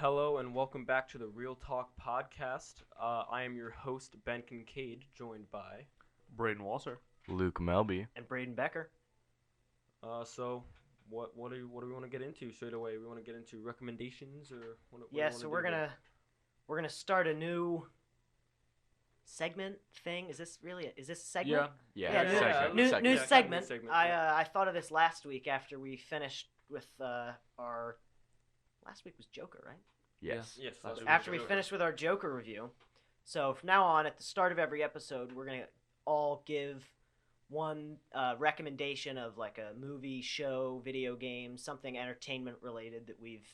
Hello and welcome back to the Real Talk podcast. I am your host, Ben Kincaid, joined by. Braden Walser. Luke Melby. And Braden Becker. So, what do we want to get into straight away? We want to get into recommendations or what Yeah, do so we we're wanna gonna start a new segment thing. Is this a segment? Yeah, new- segment. New segment. Yeah, kind of a segment. segment, I thought of this last week after we finished with our last week was Joker, right? Yes. Yes. That's so After we Joker. finished with our Joker review. So from now on, at the start of every episode, we're gonna all give one recommendation of like a movie, show, video game, something entertainment related that we've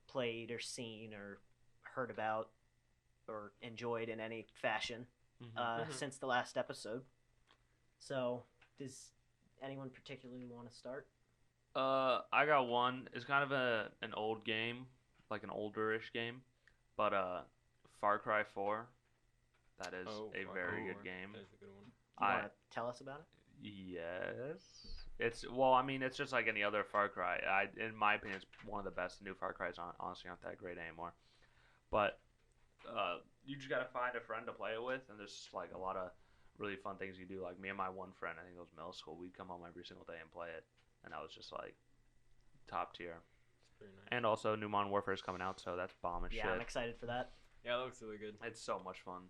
played or seen or heard about or enjoyed in any fashion since the last episode. So does anyone particularly want to start? I got one. It's kind of an old game, like an older-ish game, but Far Cry 4. That is a Far very Cry good 4. game. That is a good one. Do you want to tell us about it? Yes. It's just like any other Far Cry. In my opinion, it's one of the best. New Far Cry's honestly aren't that great anymore. But you just gotta find a friend to play it with, and there's like a lot of really fun things you do. Like me and my one friend, I think it was middle school, we'd come home every single day and play it, and that was just like top tier. It's pretty nice. And also, New Modern Warfare is coming out, so that's bomb as Yeah, shit. I'm excited for that. Yeah, that looks really good. It's so much fun.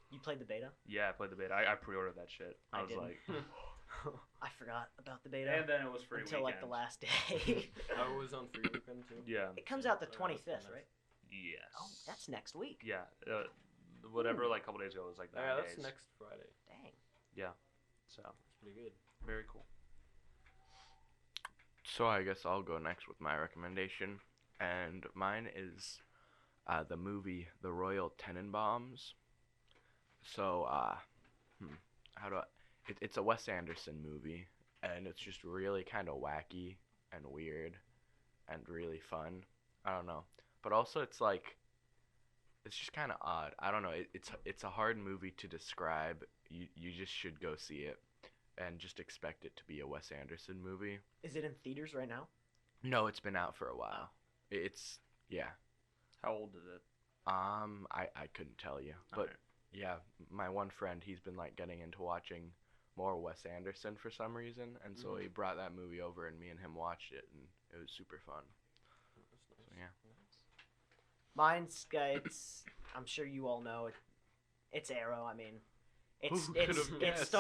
You played the beta? Yeah, I played the beta. I pre-ordered that shit. I was didn't. like, I forgot about the beta and then it was free until like the weekend. last day. I was on free weekend too. Yeah. It comes out the Yeah, 25th, that's nice. right? Yes. Oh, that's next week. Yeah. Whatever, like a couple days ago, it was like 9 Yeah, that's days. next Friday. Dang. So That's pretty good. very cool. So I guess I'll go next with my recommendation, and mine is the movie The Royal Tenenbaums. So how do I? It's a Wes Anderson movie, and it's just really kind of wacky and weird, and really fun. I don't know, but also it's just kind of odd. I don't know. It's a hard movie to describe. You just should go see it, and just expect it to be a Wes Anderson movie. Is it in theaters right now? No, it's been out for a while. It's yeah. How old is it? I couldn't tell you, but Alright. yeah, my one friend, he's been like getting into watching more Wes Anderson for some reason, and so he brought that movie over, and me and him watched it, and it was super fun. That's nice. So yeah. Mine's it's. I'm sure you all know it. It's Arrow. I mean, Who could've guessed?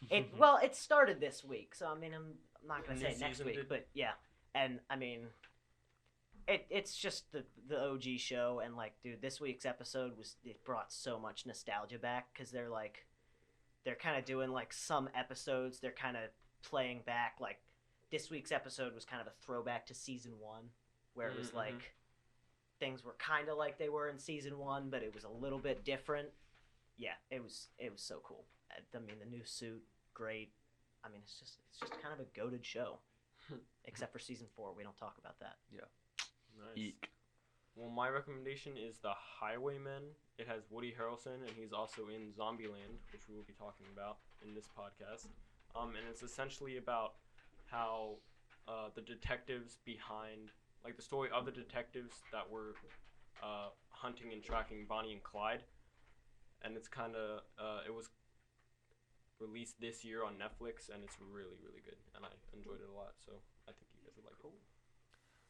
It started this week, so I mean, I'm not gonna The say new it next season week, did? but yeah, and I mean, it's just the OG show, and like, dude, this week's episode it brought so much nostalgia back because they're kind of doing like some episodes, they're kind of playing back. Like this week's episode was kind of a throwback to season 1, where it was Mhm. like things were kind of like they were in season 1, but it was a little bit different. Yeah, it was so cool. I mean, the new suit, great. I mean, it's just kind of a goated show, except for season 4. We don't talk about that. Nice. Eek. Well, my recommendation is The Highwaymen. It has Woody Harrelson, and he's also in Zombieland, which we will be talking about in this podcast. And it's essentially about how the detectives behind, like the story of the detectives that were hunting and tracking Bonnie and Clyde. And it's kind of, it was released this year on Netflix, and it's really, really good. And I enjoyed it a lot, so I think you guys would like it.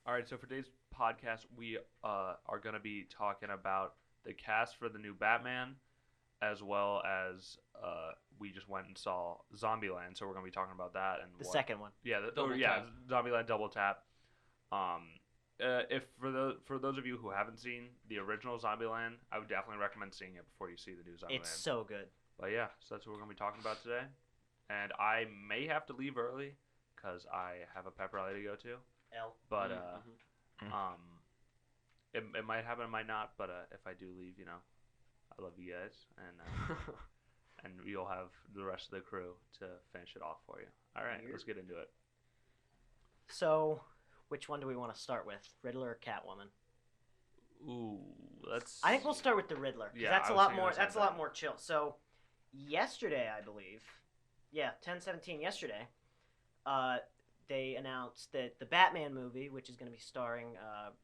All right, so for today's podcast, we are going to be talking about the cast for the new Batman, as well as we just went and saw Zombieland, so we're going to be talking about that and The second one. Yeah, Double tap. Zombieland Double Tap. If for those of you who haven't seen the original Zombieland, I would definitely recommend seeing it before you see the new Zombieland. It's so good. But yeah, so that's what we're going to be talking about today. And I may have to leave early because I have a pep rally to go to. But it might happen, it might not. But if I do leave, I love you guys, and and you'll have the rest of the crew to finish it off for you. All right, let's get into it. So, which one do we want to start with, Riddler or Catwoman? Ooh, let's. I think we'll start with the Riddler. 'Cause Yeah, that's I a was lot thinking more. the same That's a lot thing. more chill. So, yesterday, I believe, 10/17 yesterday, they announced that the Batman movie, which is going to be starring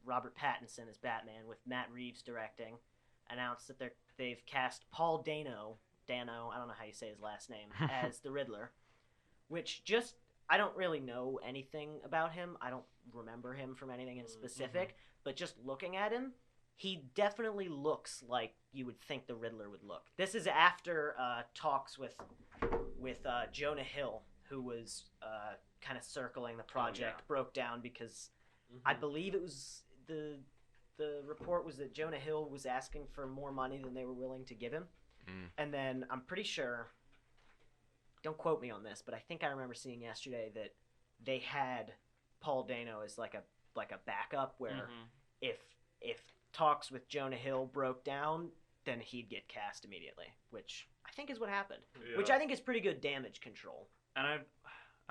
Robert Pattinson as Batman with Matt Reeves directing, announced that they've cast Paul Dano, I don't know how you say his last name, as the Riddler, which just, I don't really know anything about him. I don't remember him from anything in specific, but just looking at him, he definitely looks like you would think the Riddler would look. This is after talks with Jonah Hill, who was kind of circling the project, broke down because I believe it was the report was that Jonah Hill was asking for more money than they were willing to give him. And then I'm pretty sure, don't quote me on this, but I think I remember seeing yesterday that they had Paul Dano as like a backup where if talks with Jonah Hill broke down, then he'd get cast immediately, which I think is what happened. Yeah. Which I think is pretty good damage control. And I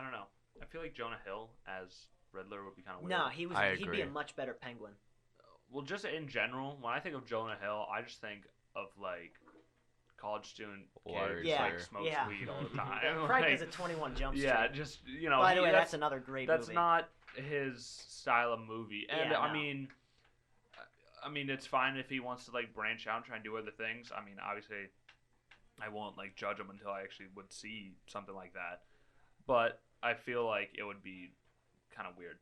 don't know. I feel like Jonah Hill as Riddler would be kind of weird. No, I he'd be agree. a much better Penguin. Well, just in general, when I think of Jonah Hill, I just think of like college student Large, kids Yeah, like smokes yeah. weed all the time. Frank Like, is a 21 Jump Street. yeah, just By the way, that's that's another great that's movie. not his style of movie. And Yeah, I no. mean, it's fine if he wants to like branch out and try and do other things. I mean, obviously, I won't like judge him until I actually would see something like that. But I feel like it would be kind of weird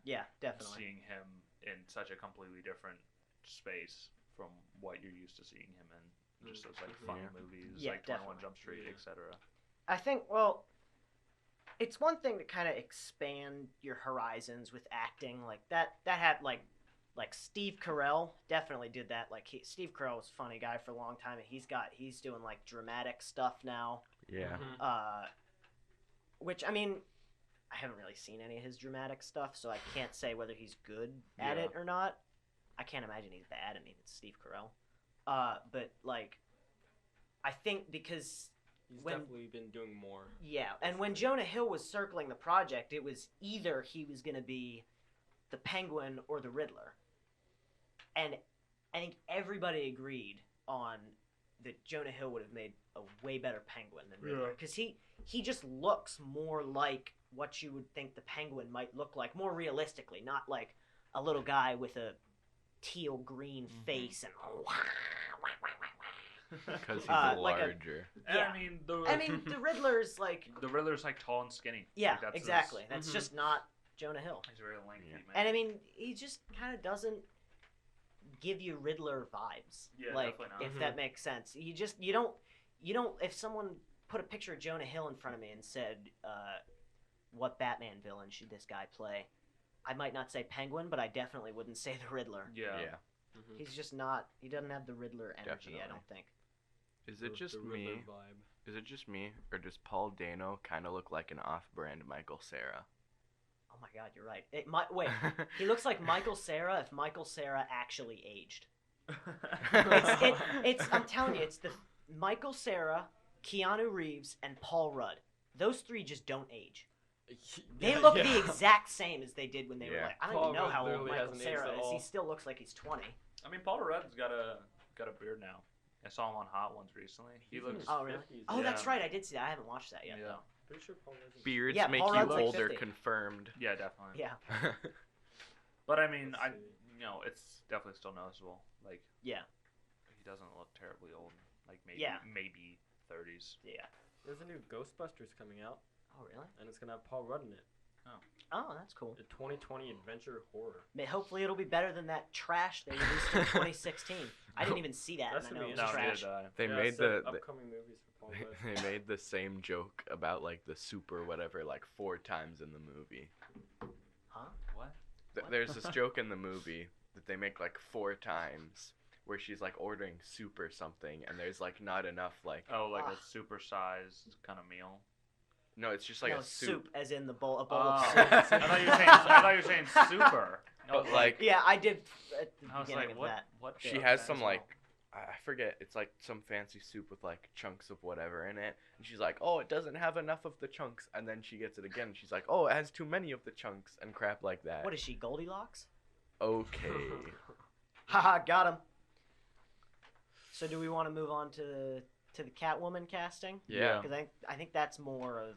Yeah, definitely. seeing him in such a completely different space from what you're used to seeing him in. Just those like funny movies, Yeah, like 21 definitely. Jump Street, etc. I think, well, it's one thing to kind of expand your horizons with acting like that. That had like Steve Carell definitely did that. Like Steve Carell was a funny guy for a long time, and he's doing like dramatic stuff now. Yeah. Which I mean, I haven't really seen any of his dramatic stuff, so I can't say whether he's good at it or not. I can't imagine he's bad at even Steve Carell. But like, I think because He's definitely been doing more. yeah, and when Jonah Hill was circling the project, it was either he was going to be the Penguin or the Riddler. And I think everybody agreed on that Jonah Hill would have made a way better Penguin than Riddler. Because he just looks more like what you would think the Penguin might look like, more realistically, not like a little guy with a teal green face and Because he's like a- larger. And Yeah. I I mean, the Riddler's like, the Riddler's like tall and skinny. yeah, Like, that's his- exactly. That's just not Jonah Hill. He's very lengthy, man. And I mean, he just kind of doesn't give you Riddler vibes. Yeah, like, definitely not. if that makes sense. You don't, if someone put a picture of Jonah Hill in front of me and said, what Batman villain should this guy play? I might not say Penguin, but I definitely wouldn't say the Riddler. yeah. He's just not, he doesn't have the Riddler energy, I Definitely. don't think. Is it just the Riddler me? vibe. Is it just me, or does Paul Dano kind of look like an off-brand Michael Cera? Oh my god, you're right. Wait, he looks like Michael Cera if Michael Cera actually aged. It's I'm telling you, it's the Michael Cera, Keanu Reeves, and Paul Rudd. Those three just don't age. They look the exact same as they did when they were Yeah. like. I don't Paul even know Rudd how old literally Michael hasn't aged Cera at is. He all. still looks like he's 20. I mean, Paul Rudd's got a beard now. I saw him on Hot Ones recently. He He's in looks. his Oh really? 50s. Oh, that's Yeah. right. I did see that. I haven't watched that yet. Yeah. though. Pretty sure Paul Rudd's in- Beards Yeah, make Paul you Rudd's like older, 50. confirmed. Yeah, definitely. Yeah. But I mean, Let's see. it's definitely still noticeable. Like, Yeah. he doesn't look terribly old. Like Yeah. maybe 30s. Yeah. There's a new Ghostbusters coming out, Oh really? and it's gonna have Paul Rudd in it. Oh, that's cool. A 2020 adventure horror. Hopefully it'll be better than that trash they released in 2016. I didn't even see that, That's and I gonna know be it was No, neither trash. did I. They Yeah, made set the upcoming movies for Paul Rudd. they made the same joke about like the super whatever like 4 times in the movie. Huh? What? What? There's this joke in the movie that they make like 4 times where she's like ordering soup or something, and there's like not enough like Oh, like Ah. a supersized kind of meal. no, it's just like no, a soup. as in a bowl Oh, of soup. I thought you were saying super. I But was like Yeah, I did at the I was beginning like, of what? that. What? she the has heck some is like I forget, it's like some fancy soup with like chunks of whatever in it, and she's like, oh, it doesn't have enough of the chunks, and then she gets it again, and she's like, oh, it has too many of the chunks, and crap like that. What is she, Goldilocks? Okay. Haha, got him. So do we want to move on to the Catwoman casting? Yeah. Because I think that's more of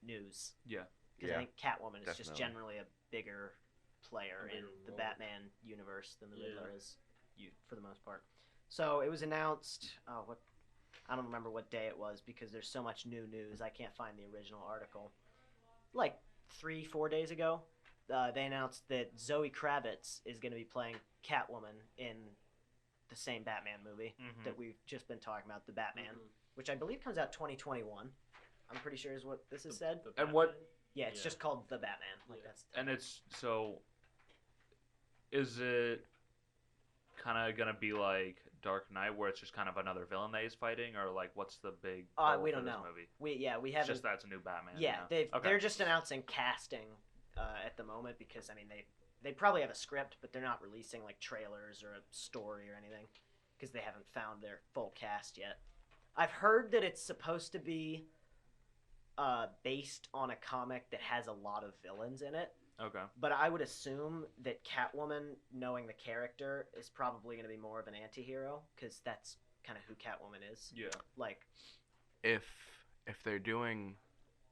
news. Yeah. because Yeah, I think Catwoman is just definitely. generally a bigger player A in bigger the role. Batman universe than the Yeah. Riddler is, for the most part. So it was announced. I don't remember what day it was because there's so much new news. I can't find the original article. Like 3-4 days ago, they announced that Zoe Kravitz is going to be playing Catwoman in the same Batman movie Mhm. that we've just been talking about, the Batman, Mhm. which I believe comes out 2021. I'm pretty sure is what this is said. The And what- Batman? Yeah, it's Yeah. just called the Batman. Like Yeah. that's. And it's so. Is it kind of gonna be like Dark Knight, where it's just kind of another villain that he's fighting, or like what's the big goal We for don't this know. movie? We It's haven't. just that's a new Batman. Yeah, Okay. they're just announcing casting at the moment because I mean they probably have a script, but they're not releasing like trailers or a story or anything because they haven't found their full cast yet. I've heard that it's supposed to be based on a comic that has a lot of villains in it, Okay. but I would assume that Catwoman, knowing the character, is probably going to be more of an anti-hero because that's kind of who Catwoman is. Yeah. Like, If they're doing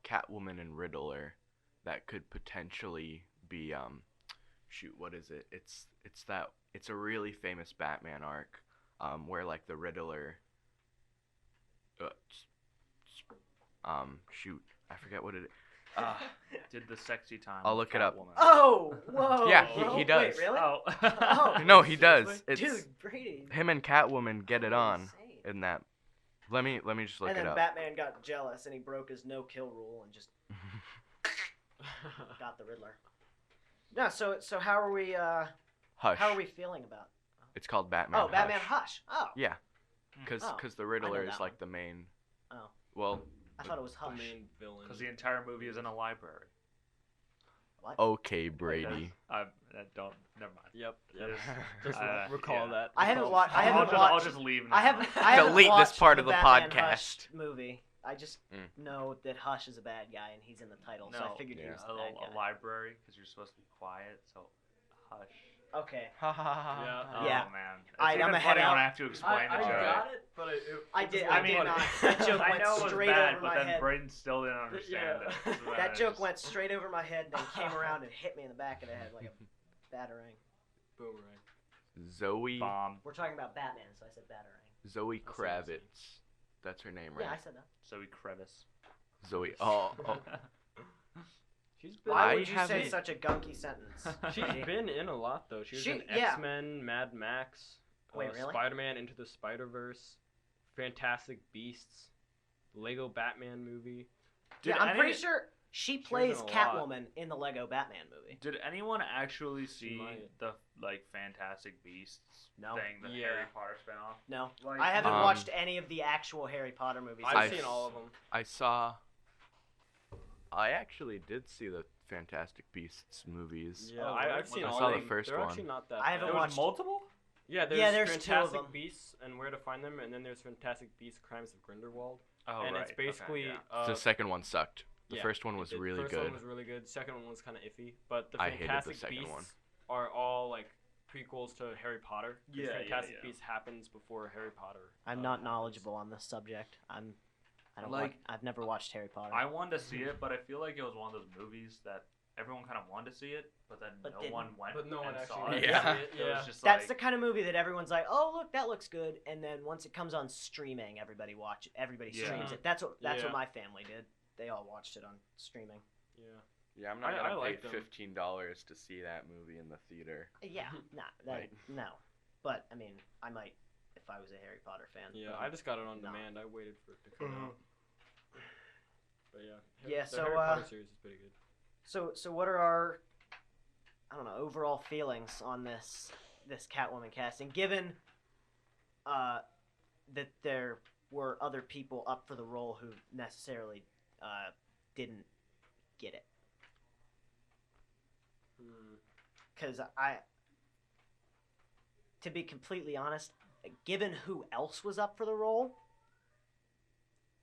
Catwoman and Riddler, that could potentially be shoot, what is it? It's a really famous Batman arc where like the Riddler shoot, I forget what it is. Did the sexy time? I'll with look it up. Catwoman. oh, whoa! Yeah, bro. he does. Wait, really? Oh. Oh. No, he does. Seriously? It's Dude, Brady. him and Catwoman get it on Insane. in that. Let me just look And it then up. Batman got jealous and he broke his no-kill rule and just got the Riddler. No, so how are we? Hush. How are we feeling about? It's called Batman. Oh, Batman Hush. Hush. Oh, Yeah, because Oh, the Riddler that is like the main. Oh. Well, I thought it was The Hush. main villain. Because the entire movie is in a library. What? okay, Brady. I don't. Never mind. Yep. Just recall yeah. that. I haven't Recall- watched. I haven't I'll watched. just leave now. I haven't Delete this watched part of the Batman podcast. Hush movie. I just Mm. know that Hush is a bad guy and he's in the title, so I figured he Yeah. was the bad a guy. library because you're supposed to be quiet. So, hush. Okay. Ha ha ha. Yeah. Oh Yeah. man. It's I'm even gonna funny head out. when I have to explain the joke. it, but I did. I I mean, did not. That joke I went know it was straight bad, over but my then head. Braden still didn't understand Yeah. it. So then That I joke just- went straight over my head, then came around and hit me in the back of the head like a batarang. Boomerang. Zoe bomb. We're talking about Batman, so I said batarang. Zoe That's what I'm saying. Kravitz. That's her name, right? Yeah, I said that. Zoe Crevice. Zoe. Oh. She's been. Why I would you say haven't- such a gunky sentence? She's Brady? been in a lot though. She was in Yeah. X-Men, Mad Max, Wait, really? Spider-Man Into the Spider-Verse, Fantastic Beasts, Lego Batman movie. Did Yeah, I'm pretty any- sure she was plays in a lot. Catwoman in the Lego Batman movie. Did anyone actually see might. the like Fantastic Beasts No. thing, the Yeah. Harry Potter spinoff? No, Like, I haven't Um, watched any of the actual Harry Potter movies. I've I- seen all of them. I actually did see the Fantastic Beasts movies. Yeah, Oh, really? I've seen I all saw of the them. first They're one. actually not that. I haven't bad. There watched- was multiple. Yeah, there's Yeah, there's two of Fantastic them. Beasts and Where to Find Them, and then there's Fantastic Beasts: Crimes of Grindelwald. Oh and right. it's basically Okay, yeah. The second one sucked. The yeah, first one was really first good. one was really good. Second one was kind of iffy, but the I hated the Fantastic second Beasts one. are all like prequels to Harry Potter. 'Cause Yeah, yeah, Fantastic yeah. Beasts happens before Harry Potter. I'm not happens. knowledgeable on this subject. I don't Like, I've never watched Harry Potter. I wanted to see it, but I feel like it was one of those movies that everyone kind of wanted to see it, but then But no didn't. one went. But no one and saw actually it. went to Yeah. see It Yeah. was just That's like, the kind of movie that everyone's like, "Oh, look, that looks good," and then once it comes on streaming, everybody Yeah. streams it. That's what Yeah. my family did. They all watched it on streaming. Yeah. Yeah, I'm I- not I gonna like pay them. $15 to see that movie in the theater. Yeah, Right. no. But I mean, I might if I was a Harry Potter fan. Yeah, but I just got it on No. demand. I waited for it to come Mhm. out. But yeah. Yeah, the so, Harry Potter series is pretty good. So what are our overall feelings on this Catwoman casting, given that there were other people up for the role who necessarily didn't get it? Because to be completely honest, given who else was up for the role,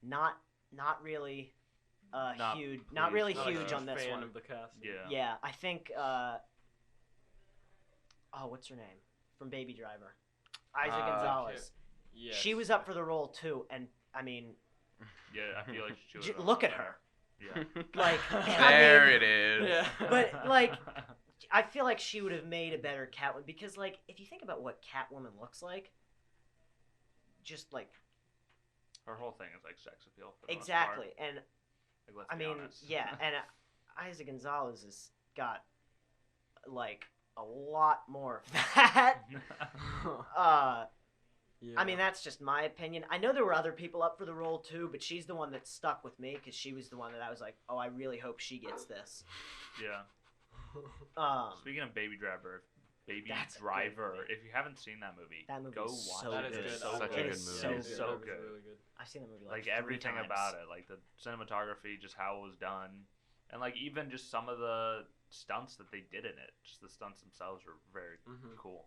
not really Not huge, pleased. not really Not a huge huge on this fan one. of the cast. Yeah. Yeah, I think. What's her name from Baby Driver? Isa Gonzalez. Yes. She was up for the role too, and I mean, Yeah, I feel like she was. look at her. Yeah. Like, There it is. Yeah. But, like, I feel like she would have made a better Catwoman because, like, if you think about what Catwoman looks like, just like Her whole thing is like sex appeal. For the most exactly, part. and Like, let's I be mean, honest. yeah, and Isaac Gonzalez has got like a lot more of that. Yeah. I mean, that's just my opinion. I know there were other people up for the role too, but she's the one that stuck with me because she was the one that I was like, oh, I really hope she gets this. Yeah. Speaking of Baby Driver, That's a good if you haven't seen that movie, That movie go is watch so it. That is good. good. So Such a good. good It's movie. so It is good. so That was good. really good. I've seen that movie Like 3 everything times. about it, like the cinematography, just how it was done, and like even just some of the stunts that they did in it. Just the stunts themselves were very Mhm. cool.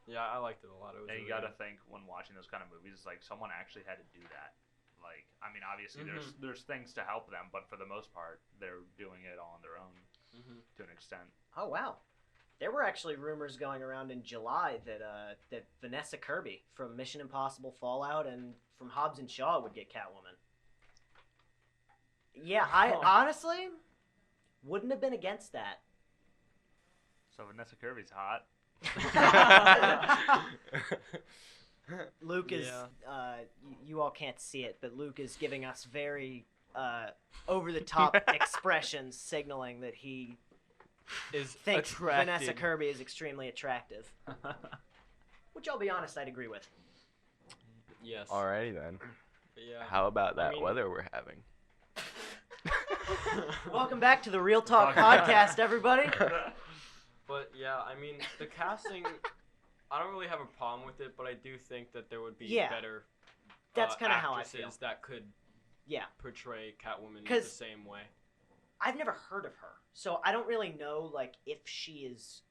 Yeah, I liked it a lot. It was And you really got to good. think when watching those kind of movies, it's like someone actually had to do that. Like, I mean, obviously Mm-hmm. there's things to help them, but for the most part, they're doing it all on their own Mhm. to an extent. Oh wow. There were actually rumors going around in July that that Vanessa Kirby from Mission Impossible Fallout and from Hobbs and Shaw would get Catwoman. Yeah, I honestly wouldn't have been against that. So Vanessa Kirby's hot. Luke is Yeah. you all can't see it, but Luke is giving us very over the top expressions signaling that he Is thinks attracted. Vanessa Kirby is extremely attractive. Which I'll be honest, I'd agree with. Yes. Alrighty then. But yeah. How about that mean- weather we're having? Welcome back to the Real Talk Talk. podcast, everybody. But yeah, I mean the casting. I don't really have a problem with it, but I do think that there would be Yeah. better. That's kinda how I actresses feel. that could Yeah. portray Catwoman the 'Cause- same way. I've never heard of her, so I don't really know like if she is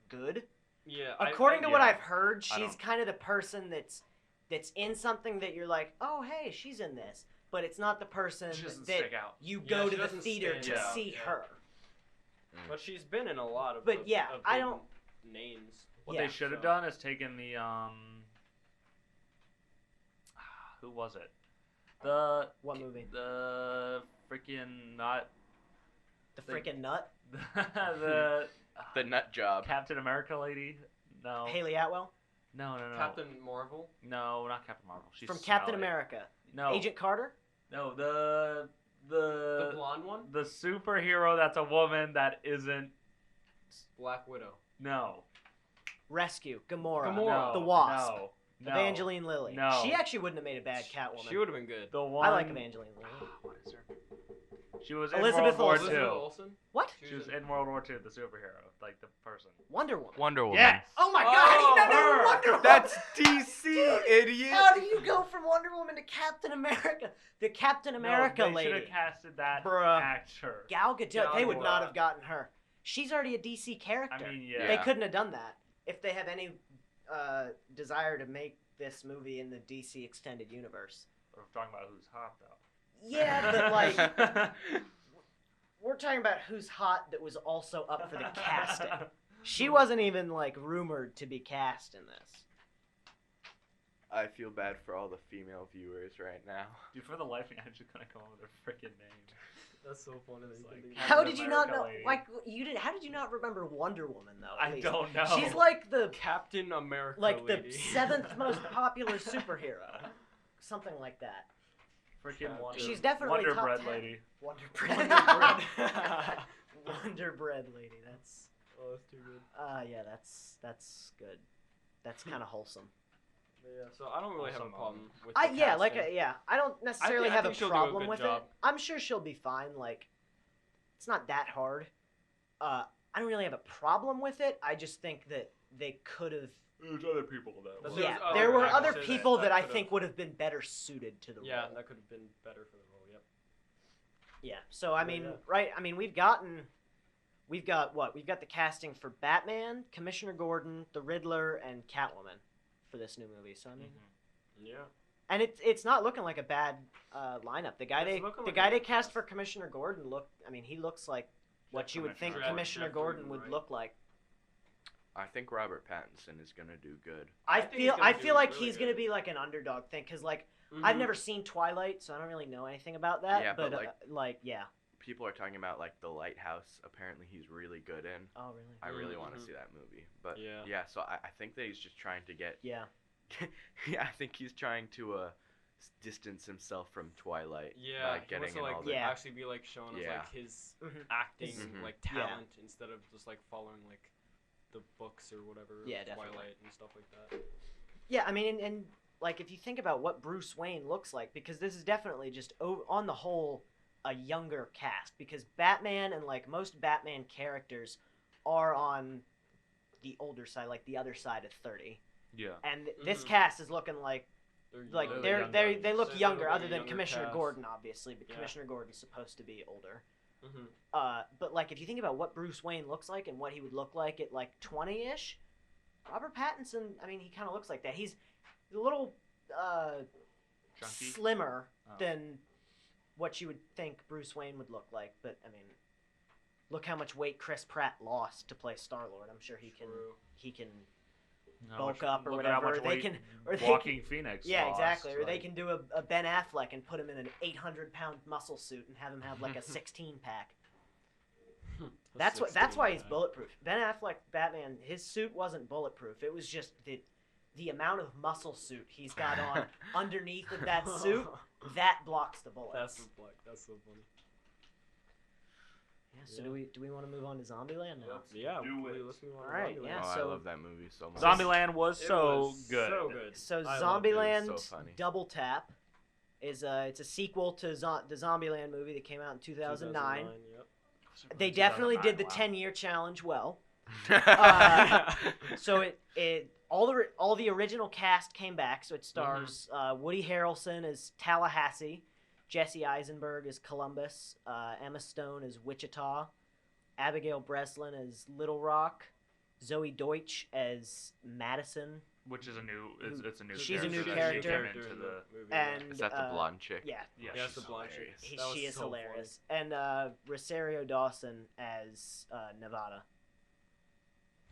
good. Yeah. According to what yeah. I've heard, I she's don't- kind of the person that's in something that you're like, oh hey, she's in this, but it's not the person She doesn't that stick out. you Yeah, go she to the doesn't theater stand to out, see yeah. her. But she's been in a lot of. But of- yeah, of I big don't- names. What Yeah, they should have so- done is taken the who was it? The What movie? The freaking not The they- freaking nut, the The nut job. Captain America lady. No. Haley Atwell No. Captain Marvel. No, not Captain Marvel. She's from Captain smelly. America. No. Agent Carter. No, the The blonde one. the superhero that's a woman that isn't. Black Widow. No. Rescue. Gamora. Gamora. The Wasp. No. No. Evangeline Lilly. No. She actually wouldn't have made a bad Catwoman. She would have been good. The one. I like Evangeline Lilly. What is her? She was in Elizabeth World War Olsen. II. Elizabeth Olsen. What? She was in World War II, the superhero, like the person. Wonder Woman. Wonder Woman. Yes. Oh my God! How do you not know her. Wonder Woman? That's DC, idiot. How do you go from Wonder Woman to Captain America? The Captain America no, they lady. should have casted that Bruh. actor. Gal Gadot. Gal They would not Gadot. have gotten her. She's already a DC character. I mean, yeah. They Yeah. couldn't have done that if they have any desire to make this movie in the DC extended universe. We're talking about who's hot though. Yeah, but like we're talking about who's hot that was also up for the casting. She wasn't even like rumored to be cast in this. I feel bad for all the female viewers right now. Dude, for the life of me, I'm just gonna come up with her freaking name. That's so funny. It's like- How Captain did you not America know? lady. Like you did. How did you not remember Wonder Woman though? at I least? don't know. She's like the Captain America. like the lady. 7th most popular superhero, something like that. freaking Wonder. She's definitely Wonder top Bread 10. lady. Wonder Bread. Wonder Bread. Wonder Bread lady. That's Oh, that's too good. yeah. That's good. That's kind of wholesome. But yeah, so I don't really have a Awesome problem with. I the yeah, like casting. I don't necessarily I have think a she'll do a problem good with job. it. I'm sure she'll be fine. Like, it's not that hard. I don't really have a problem with it. I just think that they could have. There's other people that. But were- Yeah, there's there other were other actresses people that I could've- think would have been better suited to the Yeah, role. that could have been better for the role. Yep. Yeah. So I mean, yeah. right? I mean, we've got what? We've got the casting for Batman, Commissioner Gordon, the Riddler, and Catwoman for this new movie. So I mean, Mhm. Yeah. and it's not looking like a bad lineup. The guy It's they looking the like guy a they good cast cast. for Commissioner Gordon he looks like what you would think Commissioner Commissioner Jeff Gordon Gordon, would right? look like. I think Robert Pattinson is gonna do good. I think he's feel gonna I do feel like really he's good. gonna be like an underdog thing because like I've never seen Twilight, so I don't really know anything about that. Yeah, but, but yeah, people are talking about like The Lighthouse. Apparently, he's really good in. Oh, really? I really want to Mhm. see that movie. But Yeah. so I think that he's just trying to get. Yeah. Yeah, I think he's trying to distance himself from Twilight Yeah, by he wants getting to in like all the. Yeah. actually be like shown as Yeah. like his Mhm. acting Mhm. like Yeah. talent instead of just like following like the books or whatever. Yeah, of definitely. Twilight and stuff like that. Yeah, I mean, and like if you think about what Bruce Wayne looks like, because this is definitely just on the whole a younger cast, because Batman and like most Batman characters are on the older side, like the other side of 30, Yeah. and this Mhm. cast is looking like They're young. they look They younger, look like other a than younger Commissioner cast. Gordon, obviously, but Yeah. Commissioner Gordon's supposed to be older. Mhm. But like if you think about what Bruce Wayne looks like and what he would look like at like 20-ish, Robert Pattinson, I mean, he kind of looks like that. He's a little Chunky? slimmer Oh. than what you would think Bruce Wayne would look like. But I mean, look how much weight Chris Pratt lost to play Star-Lord. I'm sure he can How bulk much- up or look at how whatever. much They weight can- or they Walking Phoenix. Yeah, lost, exactly. Or they like- can do a Ben Affleck and put him in an 800-pound muscle suit and have him have like a 16-pack. That's why he's bulletproof. Ben Affleck Batman, his suit wasn't bulletproof. It was just the amount of muscle suit he's got on underneath of that suit that blocks the bullets. That's so funny. Yeah, so Yeah. do we want to move on to Zombieland now? Yeah. Do it. Let's move on. All right, to yeah, Oh, I so- love that movie so much. Zombieland was It so was good. So good. So I loved it. It was Zombieland so funny. Double Tap is it's a sequel to the Zombieland movie that came out in 2009. Yep. They definitely did the 2009, 10-year challenge well. Uh, So all the original cast came back. So it stars Woody Harrelson as Tallahassee, Jesse Eisenberg as Columbus, Emma Stone as Wichita, Abigail Breslin as Little Rock, Zoe Deutsch as Madison, Which is a new. It's a new. She's a new character that she character. came into the. movie. and Is that the blonde chick? Yeah, Yeah, Yeah, it's she's the blonde chick. hilarious. That was she is so hilarious. And Rosario Dawson as Nevada.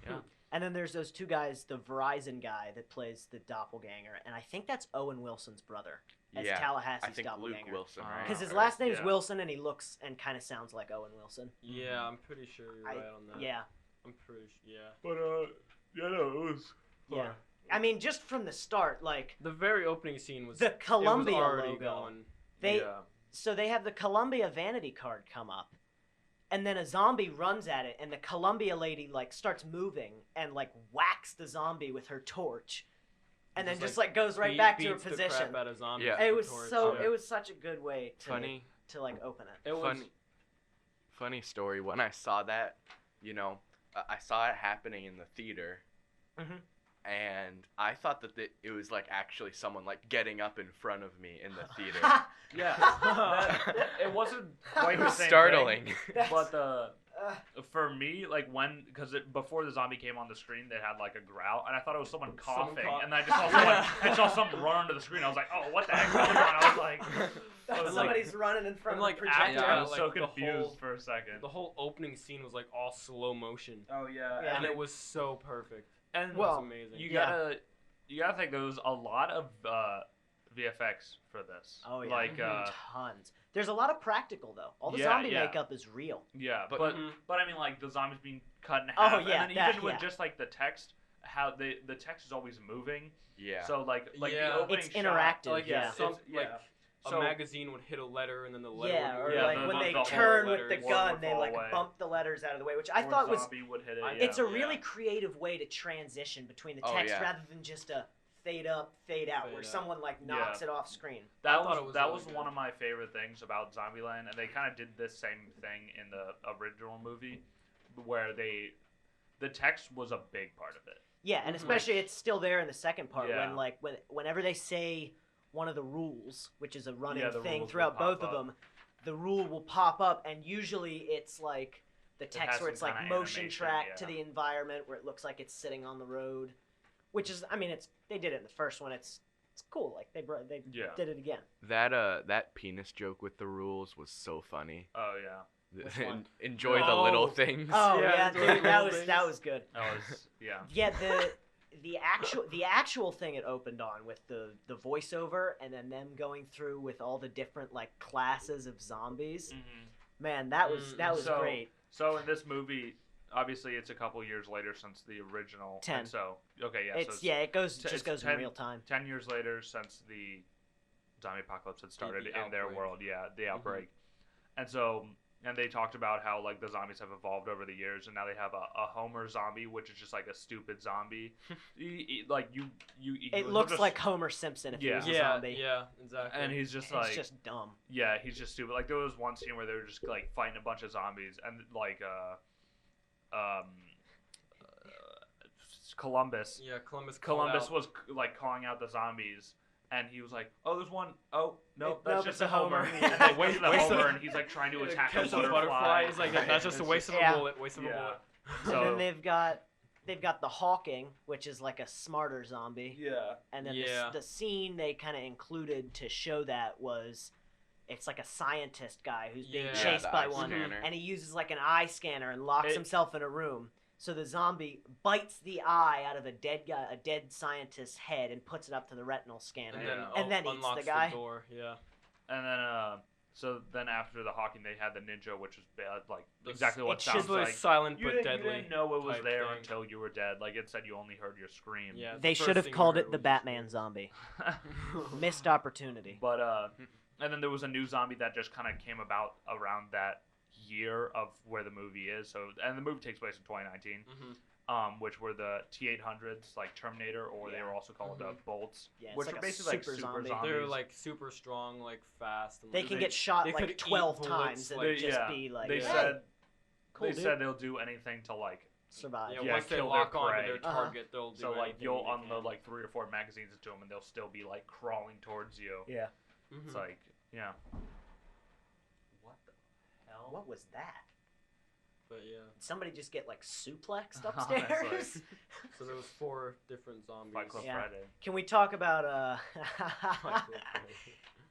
Yeah. And then there's those two guys, the Verizon guy that plays the doppelganger, and I think that's Owen Wilson's brother as Yeah, Tallahassee's I think doppelganger. Luke Wilson, right? Because his Or- last name's Yeah. Wilson, and he looks and kind of sounds like Owen Wilson. Yeah, I'm pretty sure you're I- right on that. Yeah, I'm pretty sure. Yeah. But yeah, no, it was. yeah. I mean, just from the start, like The very opening scene was the it was Columbia already logo. going. They Yeah. so they have the Columbia vanity card come up, and then a zombie runs at it, and the Columbia lady like starts moving and like whacks the zombie with her torch, and then just like goes right back to her beats the position. crap out of zombies Yeah. with It the was torch, so yeah. it was such a good way to Funny, like open it. It was. funny story. When I saw that, I saw it happening in the theater, Mhm. and I thought that it was like actually someone like getting up in front of me in the theater. Yeah. It wasn't quite It the was same startling. thing, but for me, like because before the zombie came on the screen, they had like a growl, and I thought it was someone coughing, and I just saw someone, I saw something run onto the screen. I was like, oh, what the heck's going on? I was like, Somebody's running in front and, of like, the projector. after- I was like, so the confused whole- for a second. The whole opening scene was like all slow motion, Oh yeah, Yeah. and it was so perfect. and It Well, was amazing. you Yeah. gotta think there was a lot of VFX for this. Oh yeah, like tons. There's a lot of practical though. All the Yeah, zombie yeah. makeup is real. yeah, But- but Mhm. I mean like the zombies being cut in Oh, half, yeah, and then that- even with yeah. just like the text, how the text is always moving. Yeah. So like Yeah. the opening It's shot, interactive. like yeah. some, like a So- magazine would hit a letter and then the letter Yeah, would or move. Yeah, like the- when they the whole turn with the letters gun, would they fall like away. bump the letters out of the way, which I or thought was zombie would hit it. I- Yeah. it's a Yeah. really creative way to transition between the Oh, text yeah. rather than just a fade up, fade out, Fade where out. someone like Yeah. knocks it off screen. That I thought it was that really was good. one of my favorite things about Zombieland, and they kind of did this same thing in the original movie, where the text was a big part of it. Yeah, and Mhm. especially it's still there in the second part Yeah. when like whenever they say one of the rules, which is a running Yeah, the thing rules will throughout pop both of up. them, the rule will pop up, and usually it's like the has text where it's some like kinda motion animation, track to yeah. the environment where it looks like it's sitting on the road, which is I mean they did it in the first one. It's cool. Like they Yeah. did it again. That penis joke with the rules was so funny. Oh yeah, Which one? Enjoy the Oh. little things. Oh Yeah, yeah, it's dude, really that cool was things. that was good. that was yeah. Yeah, the actual thing it opened on with the voiceover and then them going through with all the different like classes of zombies. Mm-hmm. Man, that was So- great. So in this movie, obviously it's a couple years later since the original. 10. And so okay, yeah. It's so it goes it's just goes 10 in real time. 10 years later since the zombie apocalypse had started The in their outbreak. world. Yeah, the outbreak. And so, and they talked about how like the zombies have evolved over the years, and now they have a Homer zombie, which is just like a stupid zombie. Like you. It he'll looks just- like Homer Simpson if he Yeah. was a Yeah, zombie. yeah, exactly. and he's just It's like, just dumb. yeah, he's just stupid. Like there was one scene where they were just like fighting a bunch of zombies, and like Columbus. yeah, Columbus Was like calling out the zombies, and he was like, "Oh, there's one. Oh, no, Nope, that's just it's a a Homer." Homer." Yeah. And they Waste- the waste Homer, of- and he's like trying to attack catch a a butterfly. He's like, that's just a waste of a Yeah. bullet. Waste of a bullet. So And then they've got the Hawking, which is like a smarter zombie. yeah, And then Yeah. the scene they kind of included to show that was it's like a scientist guy who's being Yeah, chased the by eye one, scanner. and he uses like an eye scanner and locks It- himself in a room. So the zombie bites the eye out of a dead scientist's head, and puts it up to the retinal scanner. And then eats the unlocks guy. the door. Yeah. and then so then after the Hawking, they had the ninja, which was bad, like The exactly what it sounds should It's like like. silent You but didn't, deadly. you didn't know it was type there thing. until you were dead. Like it said, you only heard your scream. Yeah. They the should first have thing you called heard it the was Batman zombie. just- Missed opportunity. But and then there was a new zombie that just kind of came about around that year of where the movie is. So and the movie takes place in 2019. Mhm. Which were the T-800s, like Terminator, or they Yeah. were also called Bolts, Yeah, it's which like are a basically like super super zombie. zombies. They're like super strong, like fast. And They like, can get shot they could like eat 12 bullets, times and like- just yeah, be like, they "Hey, said cool, they dude." said they'll do anything to like survive. Yeah, Yeah, once they kill their lock onto prey. their Uh-huh. target, they'll do so like anything you'll they unload can. like 3 or 4 magazines into them and they'll still be like crawling towards you. Yeah. Mhm. It's like what the hell? What was that? But yeah. Did somebody just get like suplexed Honestly. upstairs? So there was 4 different zombies. Fight Club Yeah. Friday. Can we talk about Fight Club Friday.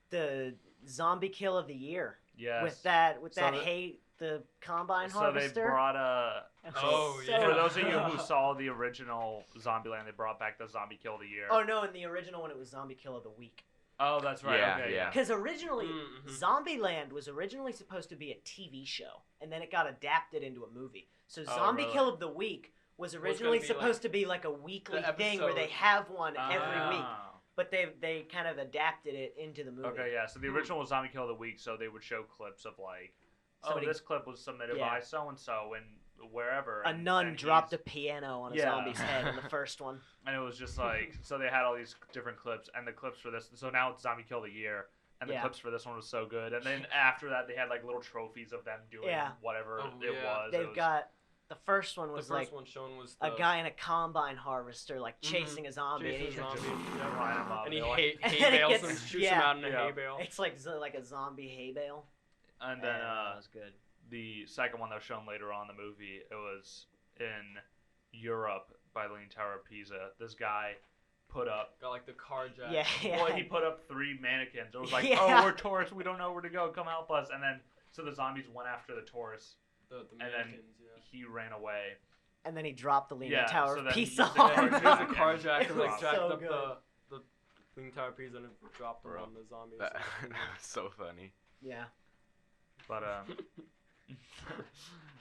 the zombie kill of the year Yes. with that So the combine so harvester? they brought That was Oh, so yeah. for those of you who saw the original Zombieland, they brought back the Zombie Kill of the Year. Oh no, in the original one it was zombie kill of the week. Oh, that's right. Yeah, okay, yeah. Because originally, Mhm. Zombieland was originally supposed to be a TV show, and then it got adapted into a movie. So Oh, Zombie really? Kill of the Week was originally be, supposed like, to be like a weekly the thing where they episode. have one every week, Ah. but they kind of adapted it into the movie. Okay, yeah. So the original was Zombie Kill of the Week, so they would show clips of like, Somebody- oh, this clip was submitted Yeah. by so and so and wherever. A and nun he's- dropped a piano on a Yeah. zombie's head in the first one. and it was just like, so they had all these different clips, and the clips for this. So now it's Zombie Kill of the Year, and the Yeah. clips for this one was so good. And then after that, they had like little trophies of them doing Yeah. whatever Oh, it yeah. was. It They've was- got the first one The was first like one shown was a the guy in a combine harvester like Mhm. chasing a zombie. chasing and a he's- zombie. Yeah, line 'em up. And he They're like- hay And it bales gets- and shoots yeah. him out in a Yeah. hay bale. It's like like a zombie hay bale. And then that was good. the second one that was shown later on in the movie, it was in Europe by the Leaning Tower of Pisa. This guy put up, Got like the carjack. Yeah, yeah. well, he put up 3 mannequins. It was like, Yeah. oh, we're tourists, we don't know where to go, come help us. And then, so the zombies went after the tourists. The And then mannequins, yeah. He ran away. And then he dropped the Leaning Yeah, Tower so of then he Pisa used the on carjack. He him. was a carjack It and like was jacked so up good. the Leaning Tower of Pisa and dropped them Bro. on the zombies. That was so funny. Yeah. But,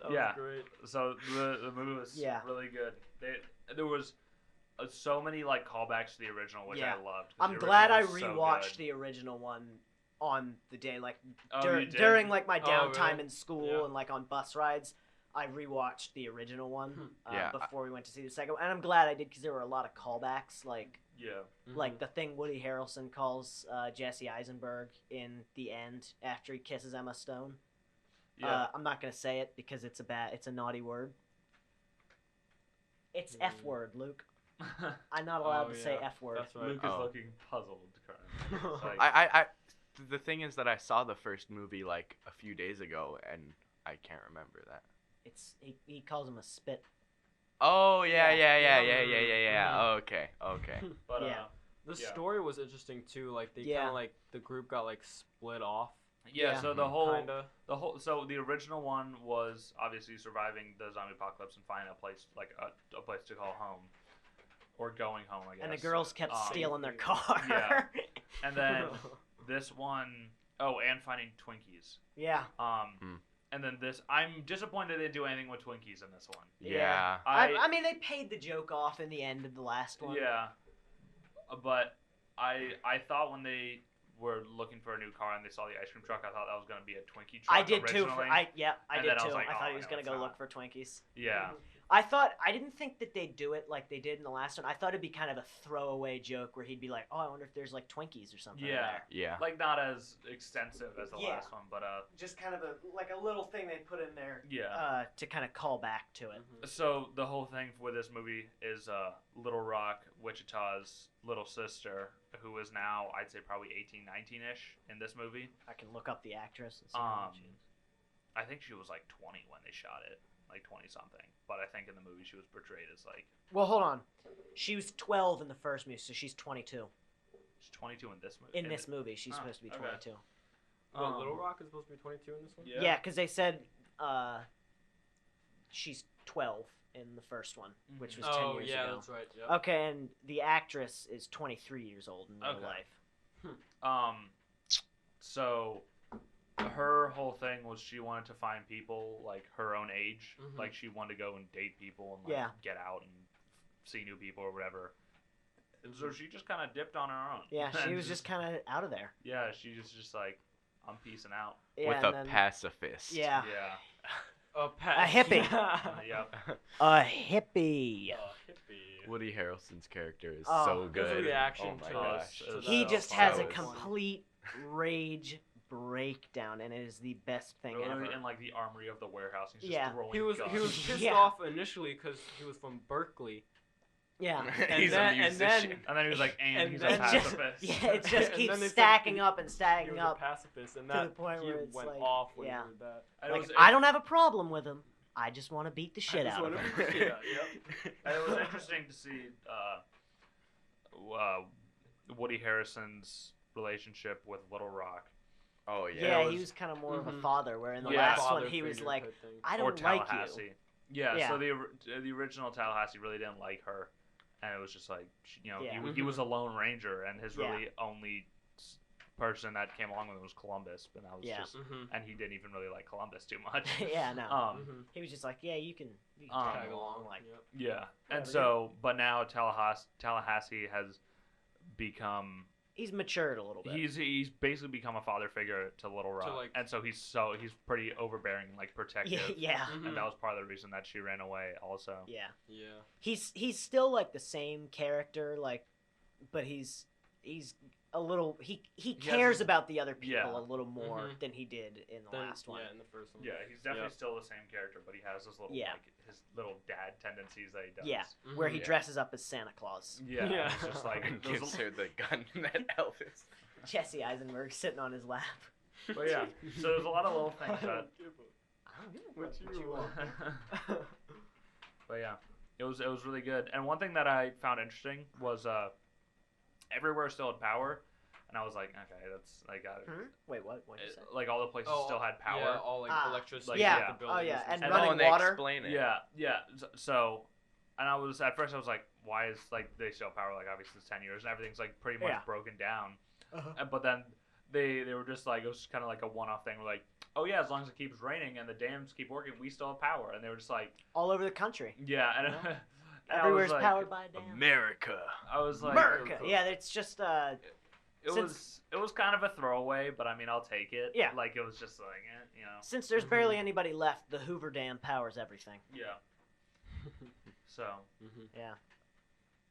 That yeah. was great. so the movie was Yeah. really good. There was so many, like, callbacks to the original, which Yeah. I loved. 'cause I'm the glad I original was so rewatched good. the original one on the day, like Oh, you did? during like my Oh, downtime really? in school Yeah. and like on bus rides. I rewatched the original one Yeah, before we went to see the second one, and I'm glad I did because there were a lot of callbacks, like Yeah. like the thing Woody Harrelson calls Jesse Eisenberg in the end after he kisses Emma Stone. Yeah. I'm not gonna say it because it's a naughty word. It's F Mm. word, Luke. I'm not allowed Oh, to say yeah. F word. That's right. Luke is Oh. looking puzzled currently. It's like, I the thing is that I saw the first movie like a few days ago and I can't remember that. It's he calls him a spit. Oh yeah, Yeah. yeah. Okay. but Yeah. The Yeah. story was interesting too. Like they Yeah. kind of like the group got like split off. yeah. Yeah. So the Mhm. whole Kinda. so the original one was obviously surviving the zombie apocalypse and finding a place like a place to call home, or going home, I guess. And the girls kept Um, stealing their car. yeah. And then this one, oh, and finding Twinkies. Yeah. And then this, I'm disappointed they didn't do anything with Twinkies in this one. Yeah. I mean, they paid the joke off in the end of the last one. Yeah, but I thought when they were looking for a new car and they saw the ice cream truck, I thought that was gonna be a Twinkie truck. I did too. originally. I And did then I too. was like, I thought he oh, was no, gonna it's go not. look for Twinkies. Yeah. I didn't think that they'd do it like they did in the last one. I thought it'd be kind of a throwaway joke where he'd be like, "Oh, I wonder if there's like Twinkies or something." Yeah. There. Yeah. Like not as extensive as the Yeah. last one, but Just kind of a little thing they put in there. yeah. To kind of call back to it. So the whole thing with this movie is Little Rock, Wichita's little sister, who is now I'd say probably 18, 19-ish in this movie. I can look up the actress and see how old she is. I think she was like 20 when they shot it, like 20 something. But I think in the movie she was portrayed as like Well, hold on. She was 12 in the first movie, so she's 22. she's 22 in this movie. In this movie, she's supposed to be okay. 22. Well, Little Rock is supposed to be 22 in this one. Yeah, because they said she's 12 in the first one, which was 10 Oh years yeah, ago. that's right. Yep. Okay, and the actress is 23 years old in real Okay. life. So her whole thing was she wanted to find people like her own age, Mhm. like she wanted to go and date people and like Yeah. get out and see new people or whatever. And so she just kind of dipped on her own. Yeah, she And was just kind of out of there. yeah, she was just like, I'm peacing out. Yeah, With and a then- pacifist. Yeah, Yeah. A hippie. Yep. a hippie. hippie. Woody Harrelson's character is Oh. so His good. reaction Oh my to gosh. to He the just so has a funny. complete rage breakdown, and it is the best thing Literally ever. in like the armory of the warehouse. He's just Yeah. throwing He was guns. pissed Yeah. off initially because he was from Berkeley. Yeah. And He's then- a and then- musician. And then he was like, and And he's then- a It just, pacifist. yeah, it just And keeps then they said stacking he- up and He stacking was up. a pacifist, and to the that point he where it's went like- off when yeah. he heard that. And Like, it was, I don't have a problem with him. I just want to beat the shit just out of wanna him. beat the shit out, yep. And it was interesting to see Woody Harrelson's relationship with Little Rock. Oh yeah. Yeah, it he was- was kind of more of a Mhm. father, where in the Yeah. last Father one he was figure like, type thing. I or don't like Tallahassee. you. Yeah, Yeah. so the original Tallahassee really didn't like her, and it was just like Yeah. he was a lone ranger, and his Yeah. really only person that came along with him was Columbus, but that was Yeah. just Mhm. and he didn't even really like Columbus too much. Yeah, no. Mhm. He was just like, yeah, you can Um, tag along. Like, Yep. Yeah, Whatever, and so but now Tallahassee has become he's matured a little bit. he's basically become a father figure to Little Rock, like- and so he's pretty overbearing, and, like protective. yeah, Mhm. And that was part of the reason that she ran away also. yeah. Yeah. He's still like the same character, like, but he's a little he cares has- about the other people Yeah. a little more Mhm. than he did in the Then- last one. Yeah, in the first one. Yeah, he's definitely Yep. still the same character, but he has those little Yeah. like his little dad tendencies that he does. Yeah. Where he Mhm. dresses up as Santa Claus. Yeah, Yeah. It's just like And those gives her the gun that Elvis. Jesse Eisenberg sitting on his lap. But yeah, so there's a lot of little things that. I don't give a What fuck you want. But yeah, it was really good. And one thing that I found interesting was everywhere still had power, and I was like, okay, that's like Wait, what? What did you say? like all the places still had power. Yeah, all like Ah. electricity. Like, yeah. at the Oh, yeah, buildings and stuff. running and they water. explain it. Yeah. So, and I was at first I was like, why is like they still have power? Like obviously it's 10 years and everything's like pretty much Yeah. broken down. Uh-huh. But then they were just like it was kind of like a one-off thing. We're like, oh yeah, as long as it keeps raining and the dams keep working, we still have power. And they were just like, All over the country. yeah. And, Yeah. and Everywhere's I was like, powered by a dam. America. I was like, America. Yeah, it's just It was kind of a throwaway, but I mean I'll take it. Yeah. Like it was just like you know. since there's barely anybody left, the Hoover Dam powers everything. Yeah. So. Mhm. Yeah.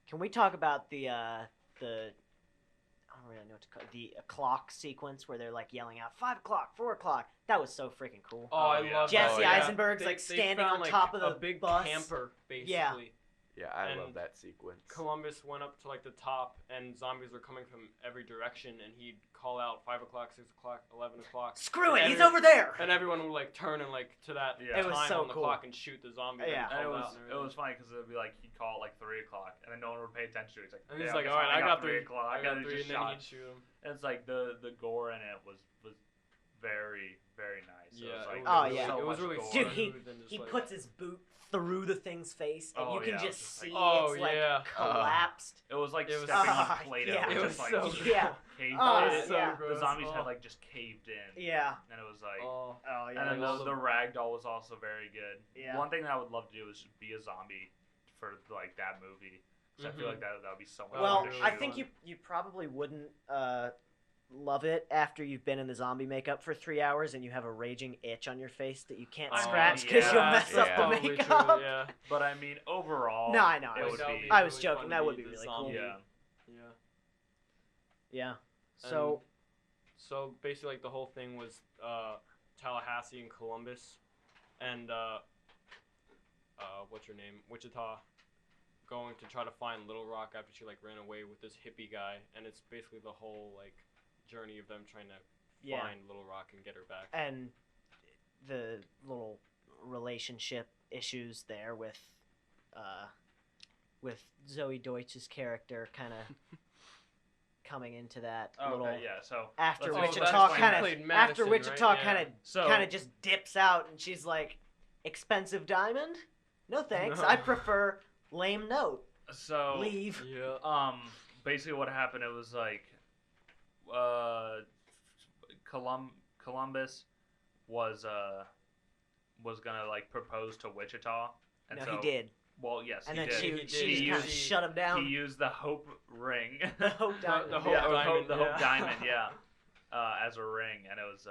Can we talk about the I don't really know what to call it, the clock sequence where they're like yelling out 5 o'clock, 4 o'clock? That was so freaking cool. Oh, I yeah. love Jesse Oh, yeah. Eisenberg's They- like they standing found, on like, top of a the big bus. camper, basically. Yeah. Yeah, I And love that sequence. Columbus went up to like the top, and zombies were coming from every direction, and he'd call out 5 o'clock, 6 o'clock, 11 o'clock, Screw it, And he's every- over there. and everyone would like turn and like to that Yeah. It was time so on the cool. clock and shoot the zombie. Yeah. that And called it out was and it was everything. funny because it'd be like he'd call at like 3 o'clock, and then no one would pay attention to it. He's like, And he's "Yeah, like, it's all right, fine, I got 3 3 o'clock. I got 3, just and then shot." he'd shoot him. And it's like the gore in it was very very nice. Yeah, it was, like, it there was- so it was much really gore. Dude, he- smooth and just, He like- puts his boot through the thing's face, and Oh, you can yeah, just it's just see like- Oh, it's like yeah. collapsed. It was like It was stepping so- on Play-Doh. yeah. and It just, was like, so Yeah. caved Oh, in. It was so yeah. gross. The zombies Oh. had like just caved in. Yeah. And it was like. Oh. Oh yeah. And then all the the- ragdoll was also very good. Yeah. One thing that I would love to do is just be a zombie for like that movie. Because I feel Mhm. like that would be so much Well, fun to really I shoot. think you probably wouldn't love it after you've been in the zombie makeup for 3 hours and you have a raging itch on your face that you can't Oh, scratch because yeah, you'll mess that's up the probably makeup. true, yeah. But I mean, overall, No, I know. it Like, would that be. be I was really joking, fun that to would be be the really cool. zombie. Yeah. Yeah. Yeah. So So basically, like the whole thing was Tallahassee and Columbus, and what's her name, Wichita, going to try to find Little Rock after she like ran away with this hippie guy, and it's basically the whole like journey of them trying to yeah, find Little Rock and get her back. and the little relationship issues there with Zoe Deutsch's character kind of coming into that Oh, little. okay, yeah. So After let's- Wichita let's kind played of Madison, after right? Wichita Yeah. kind of So just dips out and she's like, expensive diamond? No thanks. No. I prefer lame note. so Leave. Yeah. basically what happened, it was like Columbus was gonna like propose to Wichita, and No, so he did. Well, yes, And he then did. He she did. just He kind of used- shut him He down. used the hope ring. The hope diamond. the hope yeah, diamond, the hope yeah. diamond, yeah, as a ring, and it was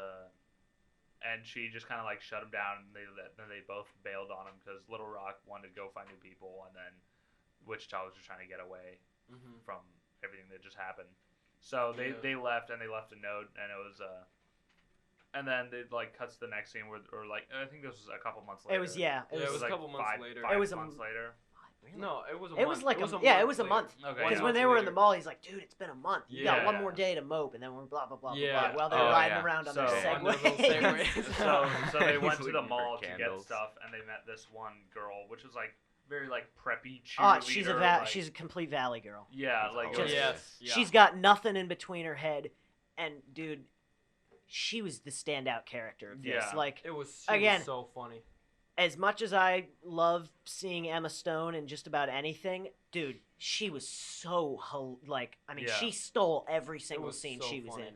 and she just kind of like shut him down, and they both bailed on him because Little Rock wanted to go find new people, and then Wichita was just trying to get away Mhm. from everything that just happened. So they left, and they left a note, and it was and then it like cuts to the next scene where, or like I think this was a couple months later. It was yeah. It Yeah, it was was a like couple months five, later. 5 It was a months later. really? No, it was a It month. was like it was a a yeah. month It was a later. month. Okay. Because yeah. when they were in the mall, he's like, "Dude, it's been a month. You got Yeah. one more day to mope, and then we're blah blah blah blah Yeah. blah." While they're Oh, riding yeah. around on So- their On their little Segways. Segways. So they He's went to the looking for mall to get candles. stuff, and they met this one girl, which was like very like preppy Oh, cheerleader. like, she's a complete valley girl. yeah, That's like it all was- it Yes. Yeah. She's got nothing in between her head, and dude, she was the standout character of this. Yeah. Like, It was Again. so funny. as much as I love seeing Emma Stone in just about anything, dude, she was so I mean, Yeah. she stole every It single was scene so she was funny. in.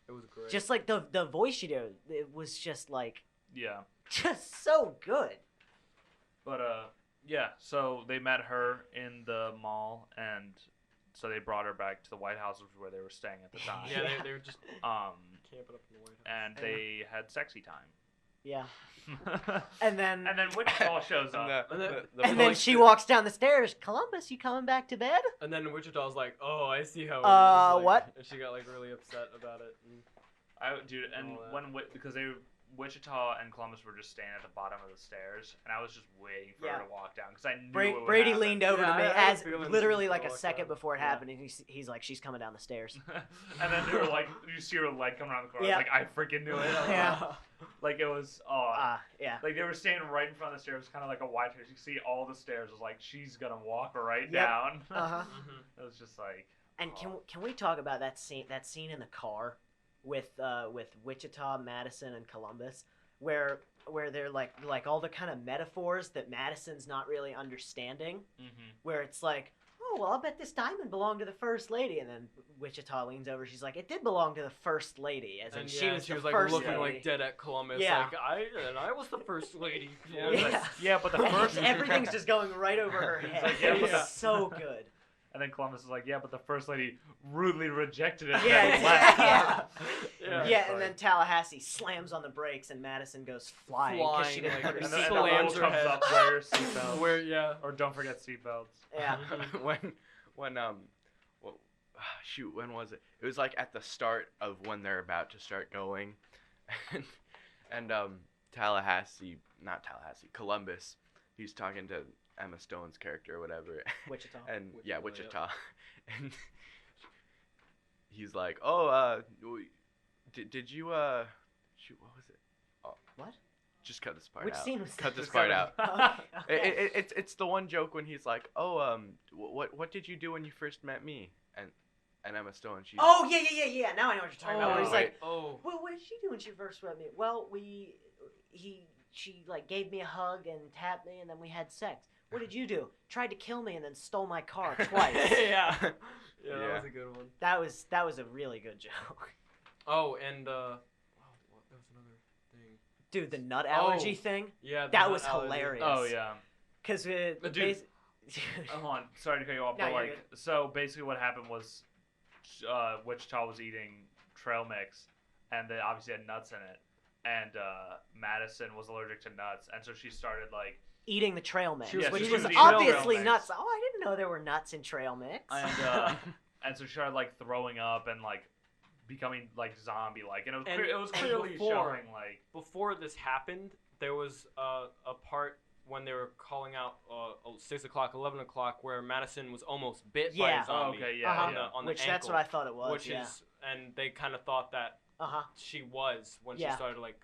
It was great. Just like the voice she did, it was just like yeah. just so good. But yeah. So they met her in the mall, and so they brought her back to the White House, which is where they were staying at the time. yeah, Yeah. They were just Um, camping up in the White House. and they had sexy time. Yeah, and and then then Wichita shows And up. And and then she walks down the stairs. Columbus, you coming back to bed? And then Wichita was like, "Oh, I see how." It is. Like, What? And she got like really upset about it. And Dude, and all that. because Wichita and Columbus were just staying at the bottom of the stairs, and I was just waiting for her Yeah. to walk down because I knew it would Brady happen. leaned over Yeah, to me I had a as feeling literally she was like gonna a walk second down. before it Yeah. happened, and he's like, "She's coming down the stairs." And then they were like, you see her leg coming around the corner. Yeah. Like I freaking knew it. Yeah. Like it was. Yeah. Like they were standing right in front of the stairs, kind of like a wide stairs. You could see all the stairs. It was like she's gonna walk right Yep. down. Uh-huh. It was just like. And can we talk about that scene in the car with Wichita, Madison, and Columbus, where they're like all the kind of metaphors that Madison's not really understanding, where it's like, oh well, I'll bet this diamond belonged to the first lady, and then Wichita leans over, she's like, it did belong to the first lady, as in And she yeah, was she the was like first looking lady. like dead at Columbus. Yeah. Like I was the first lady. Yeah, Yeah. but, yeah, but the And first. everything's just going right over her head. like, yeah, but the- It's so good. And then Columbus is like, yeah, but the first lady rudely rejected it. Yeah, and left. yeah. Yeah. Yeah, It's and then like- Tallahassee slams on the brakes, and Madison goes flying because she didn't Flying, put her like, And then seatbelt the slams rule her comes head. up, wear your seatbelt. Where yeah. Or don't forget seatbelts. Yeah. When was it? It was like at the start of when they're about to start going, and Columbus, he's talking to Emma Stone's character or whatever, Wichita. and Wichita, Wichita, and he's like, oh, did you shoot, what was it? Oh, What? just cut this part Which out. scene was Cut that? this part out. Okay. It's the one joke when he's like, oh, what did you do when you first met me? And Emma Stone, she's Oh yeah. Now I know what you're talking about. Where he's wait. like, oh. well, what did she do when she first met me? Well, she like gave me a hug and tapped me, and then we had sex. What did you do? Tried to kill me and then stole my car twice. Yeah. good one. That was a really good joke. Oh, and there was another thing. Dude, the nut allergy thing. Yeah, That was hilarious. Oh yeah. Because Dude. Hold on, sorry to cut you off, No, but you're like, good. so basically what happened was, Wichita was eating trail mix, and they obviously had nuts in it, and Madison was allergic to nuts, and so she started like, eating the trail mix, She was- which she was was eating trail obviously mix. nuts. Oh, I didn't know there were nuts in trail mix. and so she started like throwing up and like becoming like zombie like, and And- it was and clearly before- showing like, Before this happened, there was a part when they were calling out 6 o'clock, 11 o'clock, where Madison was almost bit by Yeah. a zombie. okay, yeah, Uh-huh. yeah. On the Which that's ankle, what I thought it was. which yeah. is, and they kind of thought that she was when Yeah. she started like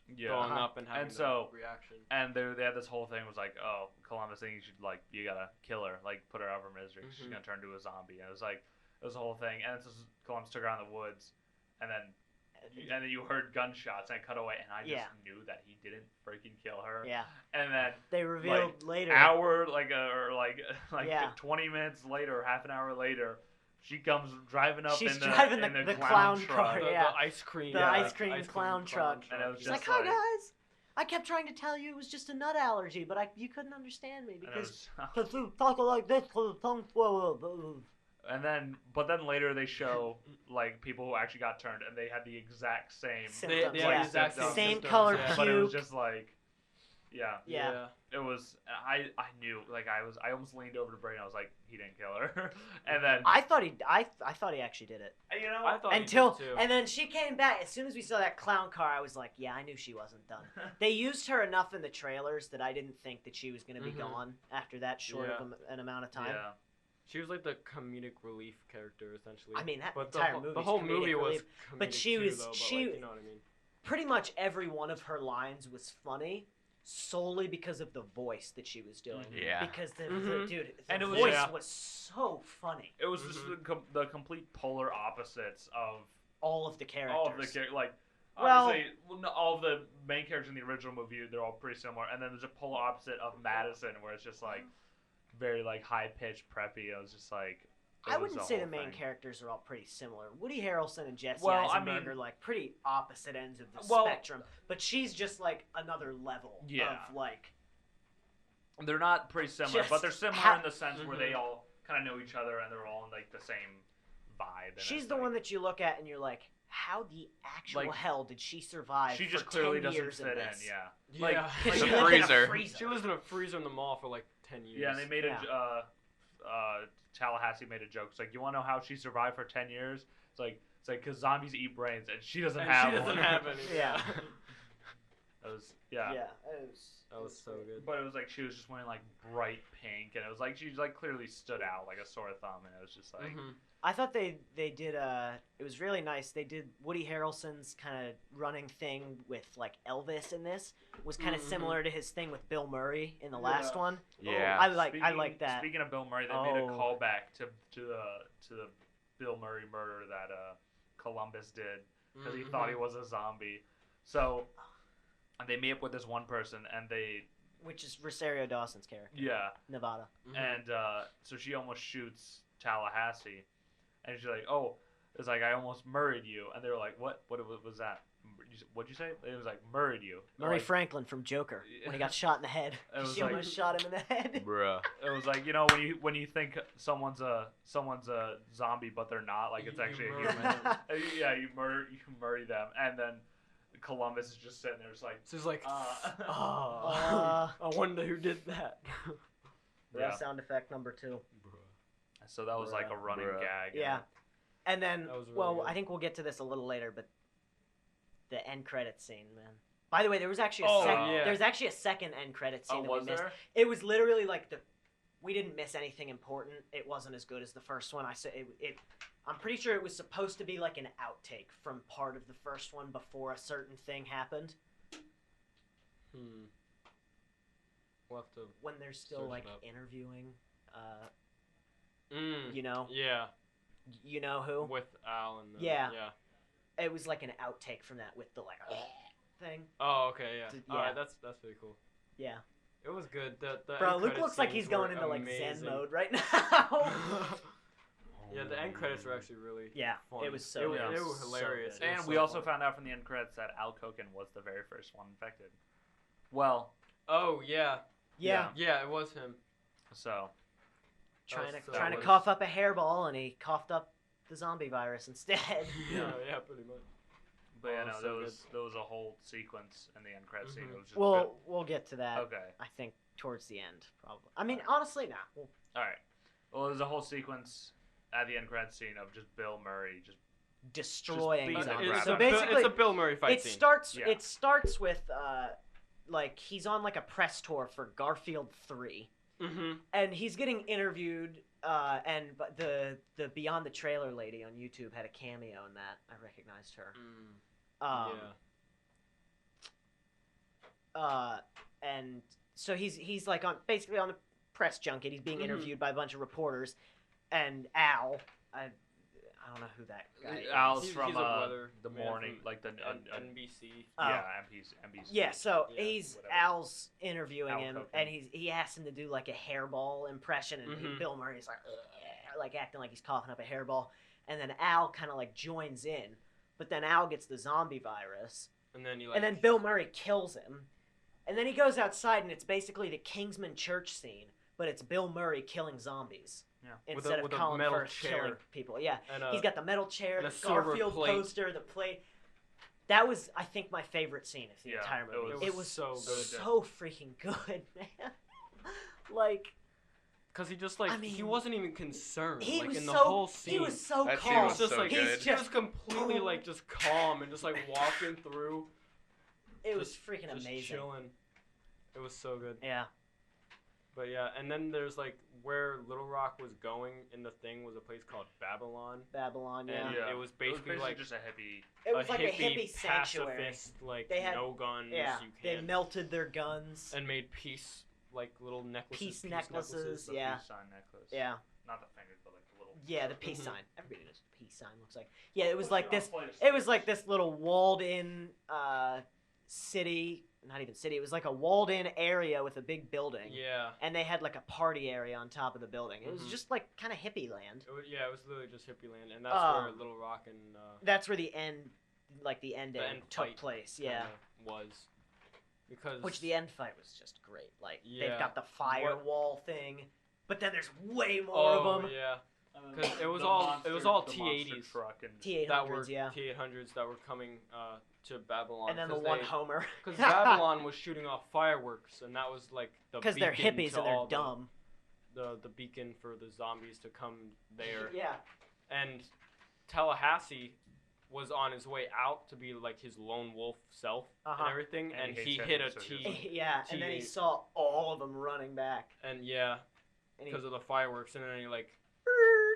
Yeah. throwing Uh-huh. up and having And so- the reaction. And they had this whole thing was like, oh, Columbus thinking you gotta kill her, like put her out of her misery. She's Mhm. gonna turn into a zombie. And it was a whole thing. And so Columbus took her out in the woods, and then you heard gunshots and it cut away, and I just Yeah. knew that he didn't freaking kill her. Yeah. And then They revealed later. hour or 20 minutes later, half an hour later, she comes driving up She's in the driving in the clown clown truck. car, The, yeah. the ice cream. The Yeah. ice cream clown truck. And it was She's just like, hi like- guys. I kept trying to tell you it was just a nut allergy, but you couldn't understand me And it because was- you talk like this. Tongue. but then later they show like people who actually got turned, and they had the exact same. Symptoms, They yeah. had the exact Symptoms. Same symptoms, color yeah. But it was puke. just like, yeah, Yeah. it was. I knew, like, I almost leaned over to Brady. And I was like, he didn't kill her, and then I thought he actually did it. you know, I thought he Until did too. and then she came back. As soon as we saw that clown car, I was like, yeah, I knew she wasn't done. They used her enough in the trailers that I didn't think that she was going to be Mhm. gone after that short of an amount of time. yeah, She was like the comedic relief character essentially. I mean, that but entire the, movie's the whole comedic movie was relief. comedic But she too, was- though, but, she- like, you know what I mean. Pretty much every one of her lines was funny, solely because of the voice that she was doing. Mhm. Yeah. Because the Mhm. dude, the And it was- voice yeah. was so funny. it was just the complete polar opposites of All of the characters. all of the like. Well- Obviously, all of the main characters in the original movie, they're all pretty similar, and then there's a polar opposite of Madison, where it's just like very like high pitched preppy. It was just like. it I was wouldn't a say the whole main thing. characters are all pretty similar. Woody Harrelson and Jesse Well, I Eisenberg mean- are like pretty opposite ends of the Well- spectrum. But she's just like another level Yeah. of like. They're not pretty similar, Just but they're similar ha- in the sense where they all kind of know each other and they're all in like the same vibe. And She's it's the like- one that you look at and you're like, how the actual Like, hell did she survive? she for just clearly 10 doesn't years fit in. this? Yeah. Yeah. Like, Because The she lived in a freezer. freezer. She was in a freezer in the mall for like 10 years. Yeah, and they made Yeah. Tallahassee made a joke. It's like, you want to know how she survived for 10 years? It's like because zombies eat brains and she doesn't And have she doesn't one. have any. Yeah. It was yeah. it was. That was so good. But it was like she was just wearing like bright pink, and it was like she like clearly stood out like a sore thumb, and it was just like Mhm. I thought they did it was really nice. They did Woody Harrelson's kind of running thing with like Elvis in this was kind of Mhm. similar to his thing with Bill Murray in the last Yeah. one. Yeah. I like that. Speaking of Bill Murray, they made a Oh. callback to the Bill Murray murder that Columbus did because he thought he was a zombie. So they meet up with this one person, and Which is Rosario Dawson's character, yeah, Nevada. Mhm. and so she almost shoots Tallahassee, and she's like, "Oh, it's like I almost murdered you," and they were like, "What? What was that? What'd you say?" It was like murdered you. Murray Like, Franklin from Joker when he got shot in the head. It was She like- almost shot him in the head. Bruh. It was like, when you think someone's a zombie but they're not, like it's You actually a murder human. them. Yeah, you murder them, and then Columbus is just sitting there, just like, So it's like, Uh, I wonder who did that. yeah. Sound effect number 2. So that was like a running Bruh. gag. Yeah. And then, That was really well, good. I think we'll get to this a little later, but the end credit scene, man. By the way, there was actually Oh, yeah. there's actually a second end credit scene Oh, that we was missed. there? It was literally like we didn't miss anything important. It wasn't as good as the first one. I'm pretty sure it was supposed to be like an outtake from part of the first one before a certain thing happened. We'll have to. When they're still Search like it up. interviewing, Mm. you know who? With Al and. Yeah. Yeah. It was like an outtake from that with the like thing. Oh, okay, yeah. Yeah. Alright, that's pretty cool. Yeah. It was good. The Bro, end Luke credit looks like scenes he's going were into like amazing. Zen mode right now. Yeah, the end credits were actually really fun. it was so They good. were hilarious. So It And was we so also fun. found out from the end credits that Al Koken was the very first one infected. Well, Oh yeah, Yeah, yeah, it was him. so trying so to was- cough up a hairball, and he coughed up the zombie virus instead. yeah, pretty much. but yeah, Oh, no, so there was a whole sequence in the end credit scene. Mhm. It was just We'll get to that. okay. I think towards the end, probably. I mean, honestly, nah. Well, All right. Well, there's a whole sequence at the end credit scene of just Bill Murray just destroying being zombies. unwrapped. So It's a basically, it's a Bill Murray fight it scene. starts. Yeah. It starts with like he's on like a press tour for Garfield 3, Mm-hmm. and he's getting interviewed. But the Beyond the Trailer lady on YouTube had a cameo in that. I recognized her. And so he's like basically on the press junket. He's being Mhm. interviewed by a bunch of reporters, and Al, I don't know who that guy is. Al's He's from a weather the man morning, from like the NBC. yeah, NBC. Yeah, so Yeah, he's whatever. Al's interviewing Al him, Koken. and he asked him to do like a hairball impression, and Mhm. Bill Murray's like acting like he's coughing up a hairball, and then Al kind of like joins in, but then Al gets the zombie virus, And then you and then Bill Murray kills him, and then he goes outside, and it's basically the Kingsman Church scene, but it's Bill Murray killing zombies Yeah. instead with of a Colin metal Firth chair. killing people. Yeah, and he's got the metal chair, and the a silver Garfield plate. poster, the plate. That was, I think, my favorite scene of the Yeah, entire movie. it was so good. so freaking good, man. Like, because he just I he mean, wasn't even concerned. he like was in the so whole scene. he was so That scene calm. He was just so like good. He's he was just completely like just calm and just like walking through. it was just- freaking just amazing. chilling. It was so good. Yeah, But yeah, and then there's like where Little Rock was going in the thing was a place called Babylon. Babylon. Yeah, And Yeah. it was basically like just a hippie. it was like a hippie sanctuary. pacifist, like They had- no guns, Yeah, you they can't, melted their guns. and made peace like little necklaces, Peace necklaces. The Yeah. peace sign necklace. Yeah, Not the fingers, but like the little. yeah, the peace Mhm. sign. Everybody knows what the peace sign looks like. Yeah, it was like this. It was like this little walled-in city. Not even city. It was like a walled-in area with a big building. Yeah, And they had like a party area on top of the building. It was Mhm. just like kind of hippie land. it was literally just hippie land, and that's where Little Rock and That's where the end, like the ending, end took fight place. Yeah, kinda was, because which the end fight was just great. Like they've Yeah. got the firewall thing, but then there's way more oh of them. yeah, Because it was The all monster T80s truck and that were T800s, yeah. T800s that were coming to Babylon, And then the one Homer. because Babylon was shooting off fireworks, and that was like the Because they're beacon hippies to and they're all dumb. the beacon for the zombies to come there. Yeah. And Tallahassee was on his way out to be like his lone wolf self Uh-huh. and everything, And and he he hates hit a hippies, so he T, Yeah, and then he T8. saw all of them running back. and yeah, And he because of the fireworks, and then he like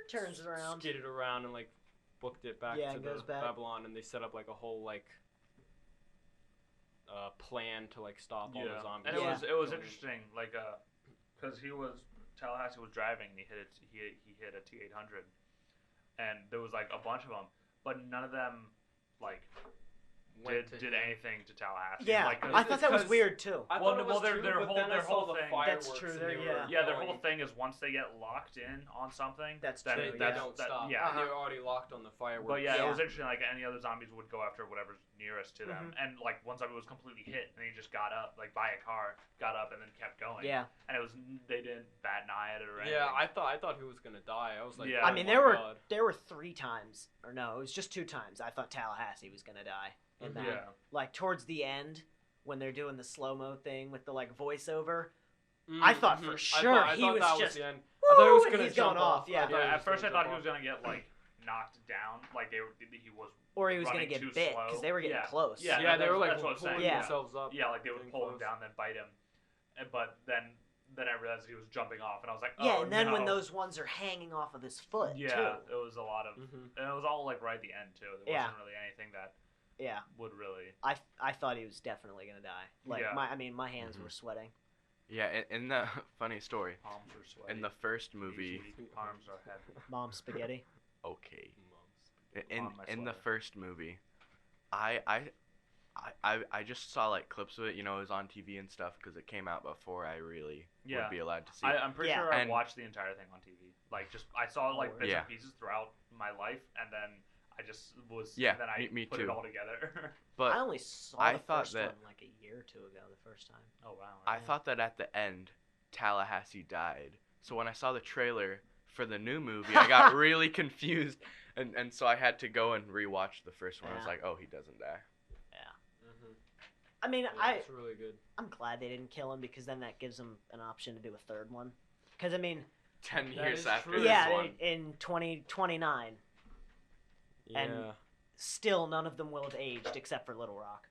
turns around. skidded around and like booked it back Yeah, to and the goes back. Babylon, and they set up like a whole like plan to like stop all the zombies. And Yeah. it was going in. interesting, like because Tallahassee was driving, and he hit a T800, and there was like a bunch of them, but none of them like Went to did him. anything to Tallahassee. Yeah, like, 'cause- I thought that was because- weird too. I Well, thought it well, was their- true, their but whole- then their I saw whole the thing- fireworks. That's true, and they're- they were yeah. yeah, their going- whole thing is once they get locked in on something, That's then true, They yeah. don't stop. Yeah, Uh-huh. They're already locked on the fireworks. but yeah, Yeah. it was interesting. Like any other zombies would go after whatever's nearest to them, Mm-hmm. and like one zombie was completely hit, and he just got up, like by a car, got up, and then kept going. Yeah. and it was they didn't bat an eye at it or anything. Yeah, I thought he was gonna die. I was like, Yeah. oh I mean, my there God. were 3 times, or no, it was just 2 times. I thought Tallahassee was gonna die in Mhm. that. Yeah. Like towards the end, when they're doing the slow mo thing with the like voiceover. I thought for sure I he thought was that just, the end. I thought he was and gonna he's jump going off, yeah. I thought Yeah, he at was first I gonna thought he jump was gonna get like knocked down, like he was. Or he was gonna running get too bit slow. because they were getting Yeah. close. Yeah, off. Yeah, they were like that's what I'm pulling saying. Yeah. themselves up. Yeah, like they would getting pull him close. down, then bite him, but then I realized he was jumping off, and I was like, Yeah, oh, and then no. when those ones are hanging off of his foot yeah, too. it was a lot of, Mhm. and it was all like right at the end too. There Yeah. wasn't really anything that Yeah, would really. I thought he was definitely gonna die. Like Yeah. my hands Mhm. were sweating. Yeah, in the funny story, Palms were sweaty. in the first Knees movie, weak, arms are heavy. Mom spaghetti. okay, On my in the sweater. first movie, I I just saw like clips of it. You know, it was on TV and stuff because it came out before I really Yeah. would be allowed to see it. I'm pretty Yeah. sure I And- watched the entire thing on TV. Like, just I saw like bits Yeah. and pieces throughout my life, and then I just was. Yeah, And then I me put it too. all together. But I only saw I the thought first that- one like a year or two ago. The first time. Oh wow. I really? thought that at the end, Tallahassee died. So when I saw the trailer for the new movie, I got really confused, and so I had to go and rewatch the first one. I was Yeah. like, oh, he doesn't die. Mm-hmm. I mean, Yeah, it's really good. I'm glad they didn't kill him because then that gives them an option to do a third one. Because I mean, 10 That years is after true. this yeah, one. in 2029, Yeah. And- still none of them will have aged except for Little Rock.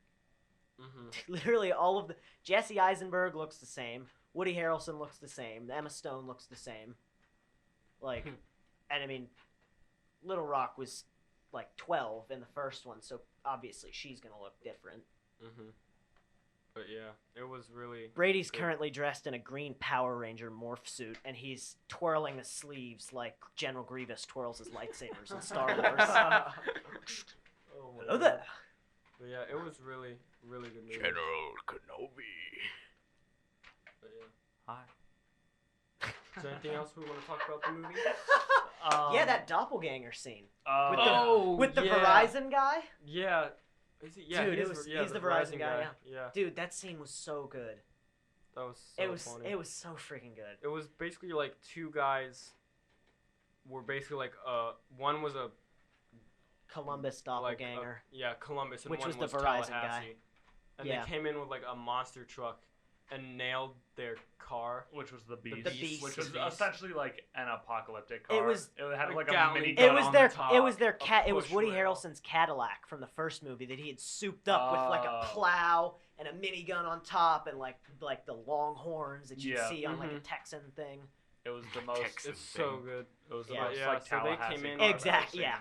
Mm-hmm. Literally all of the Jesse Eisenberg looks the same. Woody Harrelson looks the same. Emma Stone looks the same. Like, and I mean, Little Rock was like 12 in the first one, so obviously she's gonna look different. Mm-hmm. But yeah, it was really. Brady's Good. currently dressed in a green Power Ranger morph suit, and he's twirling the sleeves like General Grievous twirls his lightsabers in Star Wars. Oh my Hello God. there. But yeah, it was really, really good movie. General Kenobi. But yeah. Hi. Is there anything else we want to talk about the movie? Yeah, that doppelganger scene Oh, with the- Oh, with the yeah. Verizon guy. Yeah. Is he? Yeah, Dude, he's, it was- yeah, he's the Verizon guy, Yeah, Dude, that scene was so good. that was so funny. It was so freaking good. It was basically like two guys were basically like one was a Columbus like doppelganger. yeah, Columbus, and Which one was the was Verizon Tallahassee. guy. And Yeah. they came in with like a monster truck and nailed their car. which was the Beast, Beast. which was The Beast. essentially like an apocalyptic car. It was- It had a like a Gatling mini gun gun It was on their the top. it was their a cat. It was push Woody rail. Harrelson's Cadillac from the first movie that he had souped up with like a Oh. plow and a minigun on top and like the long horns that you Yeah. see on like a Mhm. Texan thing. It was the most. Texas. It's so good. It was the Yeah. most Yeah, like so they came Tallahassee in- car I've ever Exact- seen. yeah.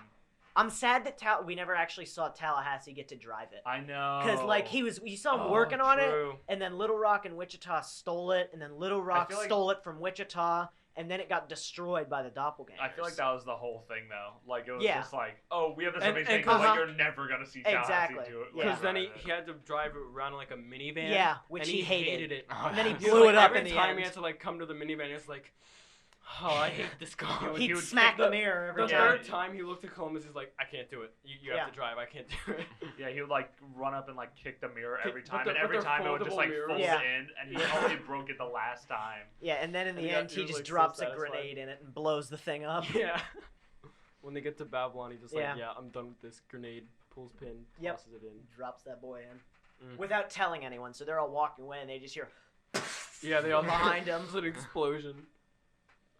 I'm sad that we never actually saw Tallahassee get to drive it. I know. Because like you saw him Oh, working on it, True. and then Little Rock and Wichita stole it, and then Little Rock feel like- stole it from Wichita, and then it got destroyed by the doppelgangers. I feel like that was the whole thing though. Like it was Yeah. just like, oh, we have this And- amazing and thing, but like uh-huh. you're never gonna see Tallahassee Exactly. do it. Yeah. Because then Right. he had to drive it around in like a minivan. Yeah, which and he hated. it. Oh, And then he yes. He was blew like, it up every in the time end. he had to like come to the minivan, it's like, oh, I hate this car. He He'd would smack take the mirror every The Yeah. time. third time he looked at Columbus, he's like, I can't do it. You Yeah. have to drive. I can't do it. Yeah, he would like run up and like kick the mirror every But time, the- and but every they're time it would just foldable like mirrors. fold Yeah. in, and he Yeah. only broke it the last time. Yeah, and then in the And he end, got- he he was, just like, so drops a satisfied. grenade in it and blows the thing up. Yeah. When they get to Babylon, he just Yeah. like, yeah, I'm done with this grenade. Pulls pin, Yep. tosses it in. Drops that boy in Mm. without telling anyone. So they're all walking away, and they just hear. Yeah, they all behind him. It's an explosion.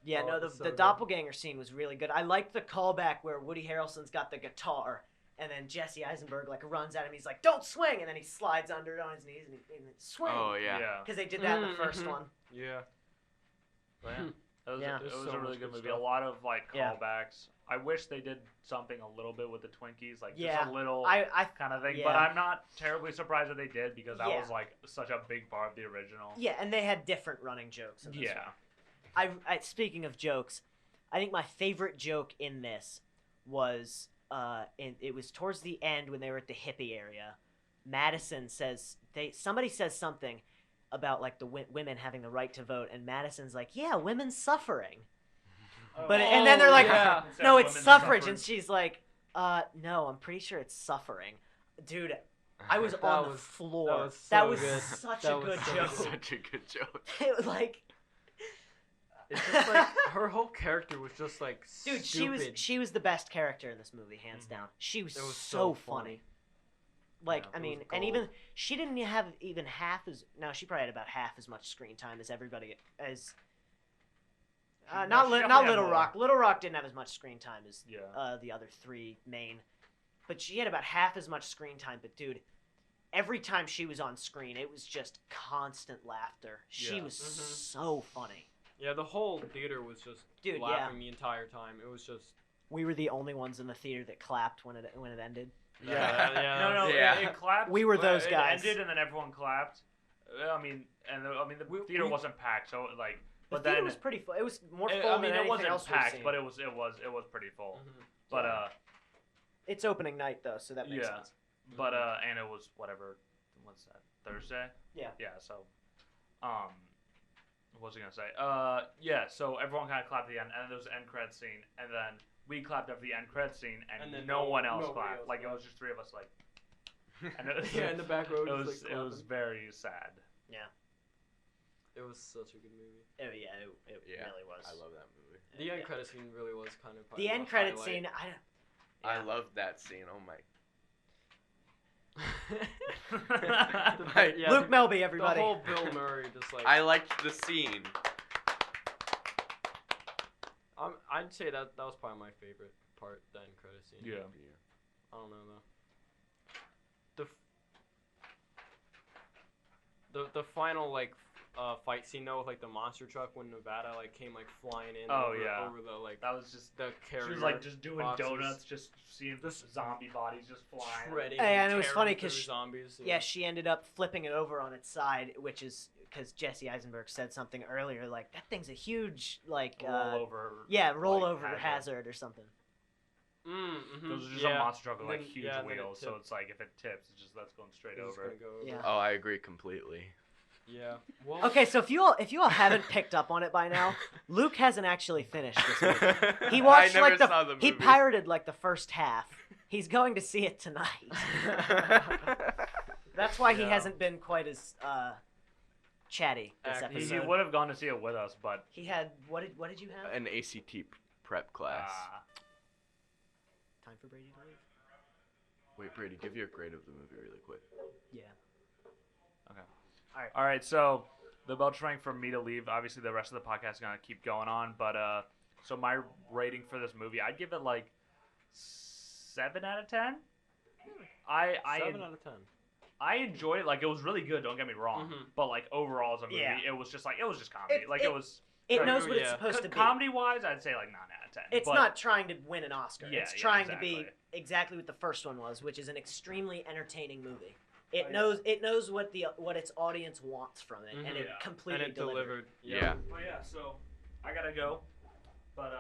Yeah, Oh, no, it the was so the good. doppelganger scene was really good. I liked the callback where Woody Harrelson's got the guitar, and then Jesse Eisenberg like runs at him. He's like, "Don't swing!" and then he slides under it on his knees and he swing. Oh, yeah. Because they did that in the 1st Mhm. one. Yeah. But yeah, it was, Yeah. it There's was so a really much good good movie. stuff. A lot of like Yeah. callbacks. I wish they did something a little bit with the Twinkies, like Yeah. just a little I kind of thing. yeah. But I'm not terribly surprised that they did because that Yeah. was like such a big part of the original. yeah, and they had different running jokes. In this Yeah. one. I speaking of jokes, I think my favorite joke in this was it was towards the end when they were at the hippie area. Madison says somebody says something about like the women having the right to vote, and Madison's like, "Yeah, women's suffering." But and then they're like, yeah. It said "No, it's women's suffrage," and suffrage. she's like, "No, I'm pretty sure it's suffering." Dude, I was That on the was- floor. that was That so was good. such That a was good so joke. good. Such a good joke. It was like, It's just like her whole character was just like dude, stupid. she was the best character in this movie, hands Mhm. down. She was, It was so so funny. funny. Like, Yeah, I it mean, was and gold. even she didn't have even half as no, she probably had about half as much screen time as everybody as. No, Not she not definitely had Little more. Rock. Little Rock didn't have as much screen time as Yeah. the other three main, but she had about half as much screen time. But dude, every time she was on screen, it was just constant laughter. She Yeah. was Mhm. so funny. Yeah, the whole theater was just Dude, yeah. laughing the entire time. It was just We were the only ones in the theater that clapped when it ended. yeah. No, Yeah. it clapped. We were those it guys. ended and then everyone clapped. I mean, the theater wasn't packed, so like. The But theater then was pretty full. It was more full I than mean, it anything wasn't else we've packed, seen. but it was pretty full. Mhm. But It's opening night though, so that makes Yeah. sense. But and it was whatever. What's that? Thursday. Yeah. Yeah. So, what was I gonna say? Yeah. So everyone kind of clapped at the end, and then there was the end credit scene, and then we clapped after the end credit scene, and then no one else nobody clapped. else Like it clapped. was just three of us. Like, and it was, Yeah, in the back row. it just, was like, it was very sad. It was such a good movie. Oh yeah, it really was. I love that movie. The end credit scene really was kind of. The end credit scene. I love that scene. Oh my. Yeah, Luke Melby, the everybody. whole Bill Murray just like. I liked the scene. I'd say that was probably my favorite part. The end credit scene. Yeah. I don't know though. The final like fight scene though with like the monster truck when Nevada like came like flying in. Oh, over, yeah. Over the like That was just. the carrier. She was like just doing boxes. donuts, just seeing the zombie bodies just flying. Shredding. Hey, and it was tearing funny through 'cause zombies. Yeah, she ended up flipping it over on its side, which is because Jesse Eisenberg said something earlier, like that thing's a huge like Rollover. rollover like, hazard or something. Those are just yeah. a monster truck with like And then- huge yeah, and then it wheels, so tipped. it's like if it tips, it's just that's going straight It's just over. gonna go over. Yeah. Oh, I agree completely. Yeah. Well, Okay, so if you all haven't picked up on it by now, Luke hasn't actually finished this movie. He watched I never like the saw the movie. he pirated like the first half. He's going to see it tonight. That's why he Yeah. hasn't been quite as chatty this Active. He episode. would have gone to see it with us, but He had what did you have? An ACT prep class. Time for Brady to leave. Wait, Brady, give your grade of the movie really quick. Yeah. all right. So the bell rang for me to leave. Obviously, the rest of the podcast is gonna keep going on, but so my rating for this movie, I'd give it like 7 out of 10. 7 out of 10. I enjoyed it. Like it was really good. Don't get me wrong, Mhm. but like overall as a movie, Yeah. it was just comedy. It- Like it- it was. It Like, knows what it's yeah. supposed to be. Comedy wise, I'd say like 9 out of 10. It's but not trying to win an Oscar. Yeah, It's yeah, trying to be exactly. exactly what the first one was, which is an extremely entertaining movie. Oh, It knows what its audience wants from it, and Mhm. it Yeah. completely And it delivered. delivered. Yeah. Well, yeah. So I gotta go, but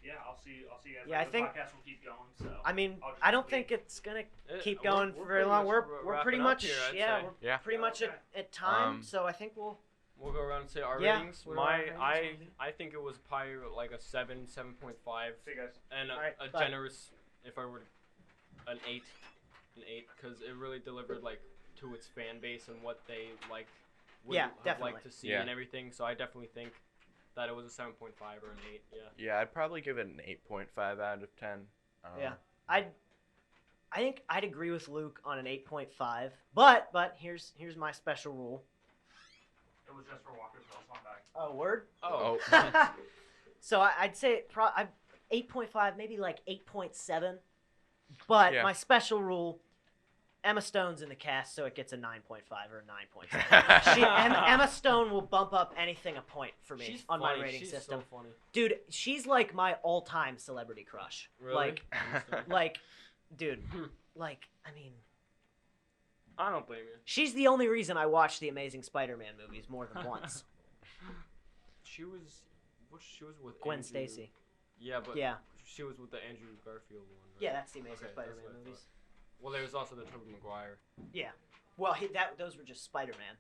yeah, I'll see you guys. Yeah, I the think- podcast will keep going. So I mean, I'll just I don't leave. think it's gonna keep We're- going we're for very pretty long. much We're pretty wrapping up much here, I'd yeah, say. we're Yeah. pretty much Okay. at time. Um, So I think we'll. We'll go around and say our Yeah, ratings. we're on ratings, maybe. I think it was probably like a 7.5, See you guys. and Alright, a bye. generous, if I were an 8, because it really delivered like to its fan base and what they like would Yeah, have definitely. liked to see Yeah. and everything. So I definitely think that it was a 7.5 or an 8. Yeah. Yeah, I'd probably give it an 8.5 out of 10. Yeah. I think I'd agree with Luke on an 8.5, but here's my special rule. It was just for Walker's Bell. It's not back. Oh, word. Oh. So I'd say 8.5, maybe like 8.7. But Yeah. my special rule, Emma Stone's in the cast, so it gets a 9.5 or a 9.7. Emma Stone will bump up anything a point for me She's on funny. my rating She's system. So funny. Dude, she's like my all-time celebrity crush. Really? Like, dude, like, I mean, I don't blame you. she's the only reason I watched the Amazing Spider-Man movies more than once. She was with Gwen Andrew- Stacy. Yeah, but Yeah. she was with the Andrew Garfield one. Right? Yeah, that's the Amazing Okay, that's Spider-Man what I thought. movies. Well, there was also the Tobey Maguire. Yeah. Well, those were just Spider-Man.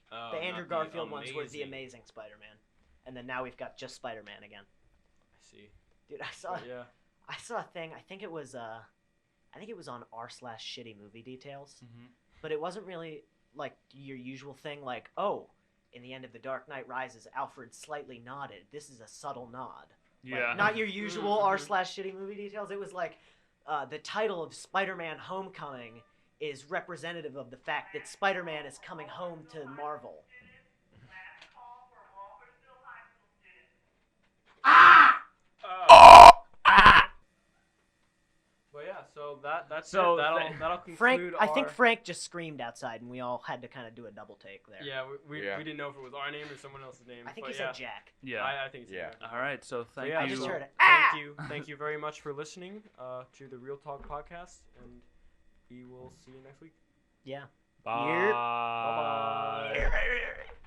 The Andrew not Garfield ones were the Amazing Spider-Man. And then now we've got just Spider-Man again. I see. Dude, I saw But yeah. a thing. I think it was on r/shitty movie details. Mm-hmm. But it wasn't really like your usual thing like, oh, in the end of The Dark Knight Rises, Alfred slightly nodded. This is a subtle nod. Like, Yeah. not your usual Mhm. r/shitty movie details. It was like the title of Spider-Man Homecoming is representative of the fact that Spider-Man is coming home to Marvel. But yeah, so that's So it. That'll conclude Frank, I think our- Frank just screamed outside, and we all had to kind of do a double take there. Yeah, we Yeah. didn't know if it was our name or someone else's name. I think but he said Jack. Yeah. I think it's Yeah. Jack. All right. So So thank yeah, you. I just so heard it. Thank you very much for listening to the Real Talk podcast, and we will see you next week. Yeah. Bye. Yep. Bye-bye.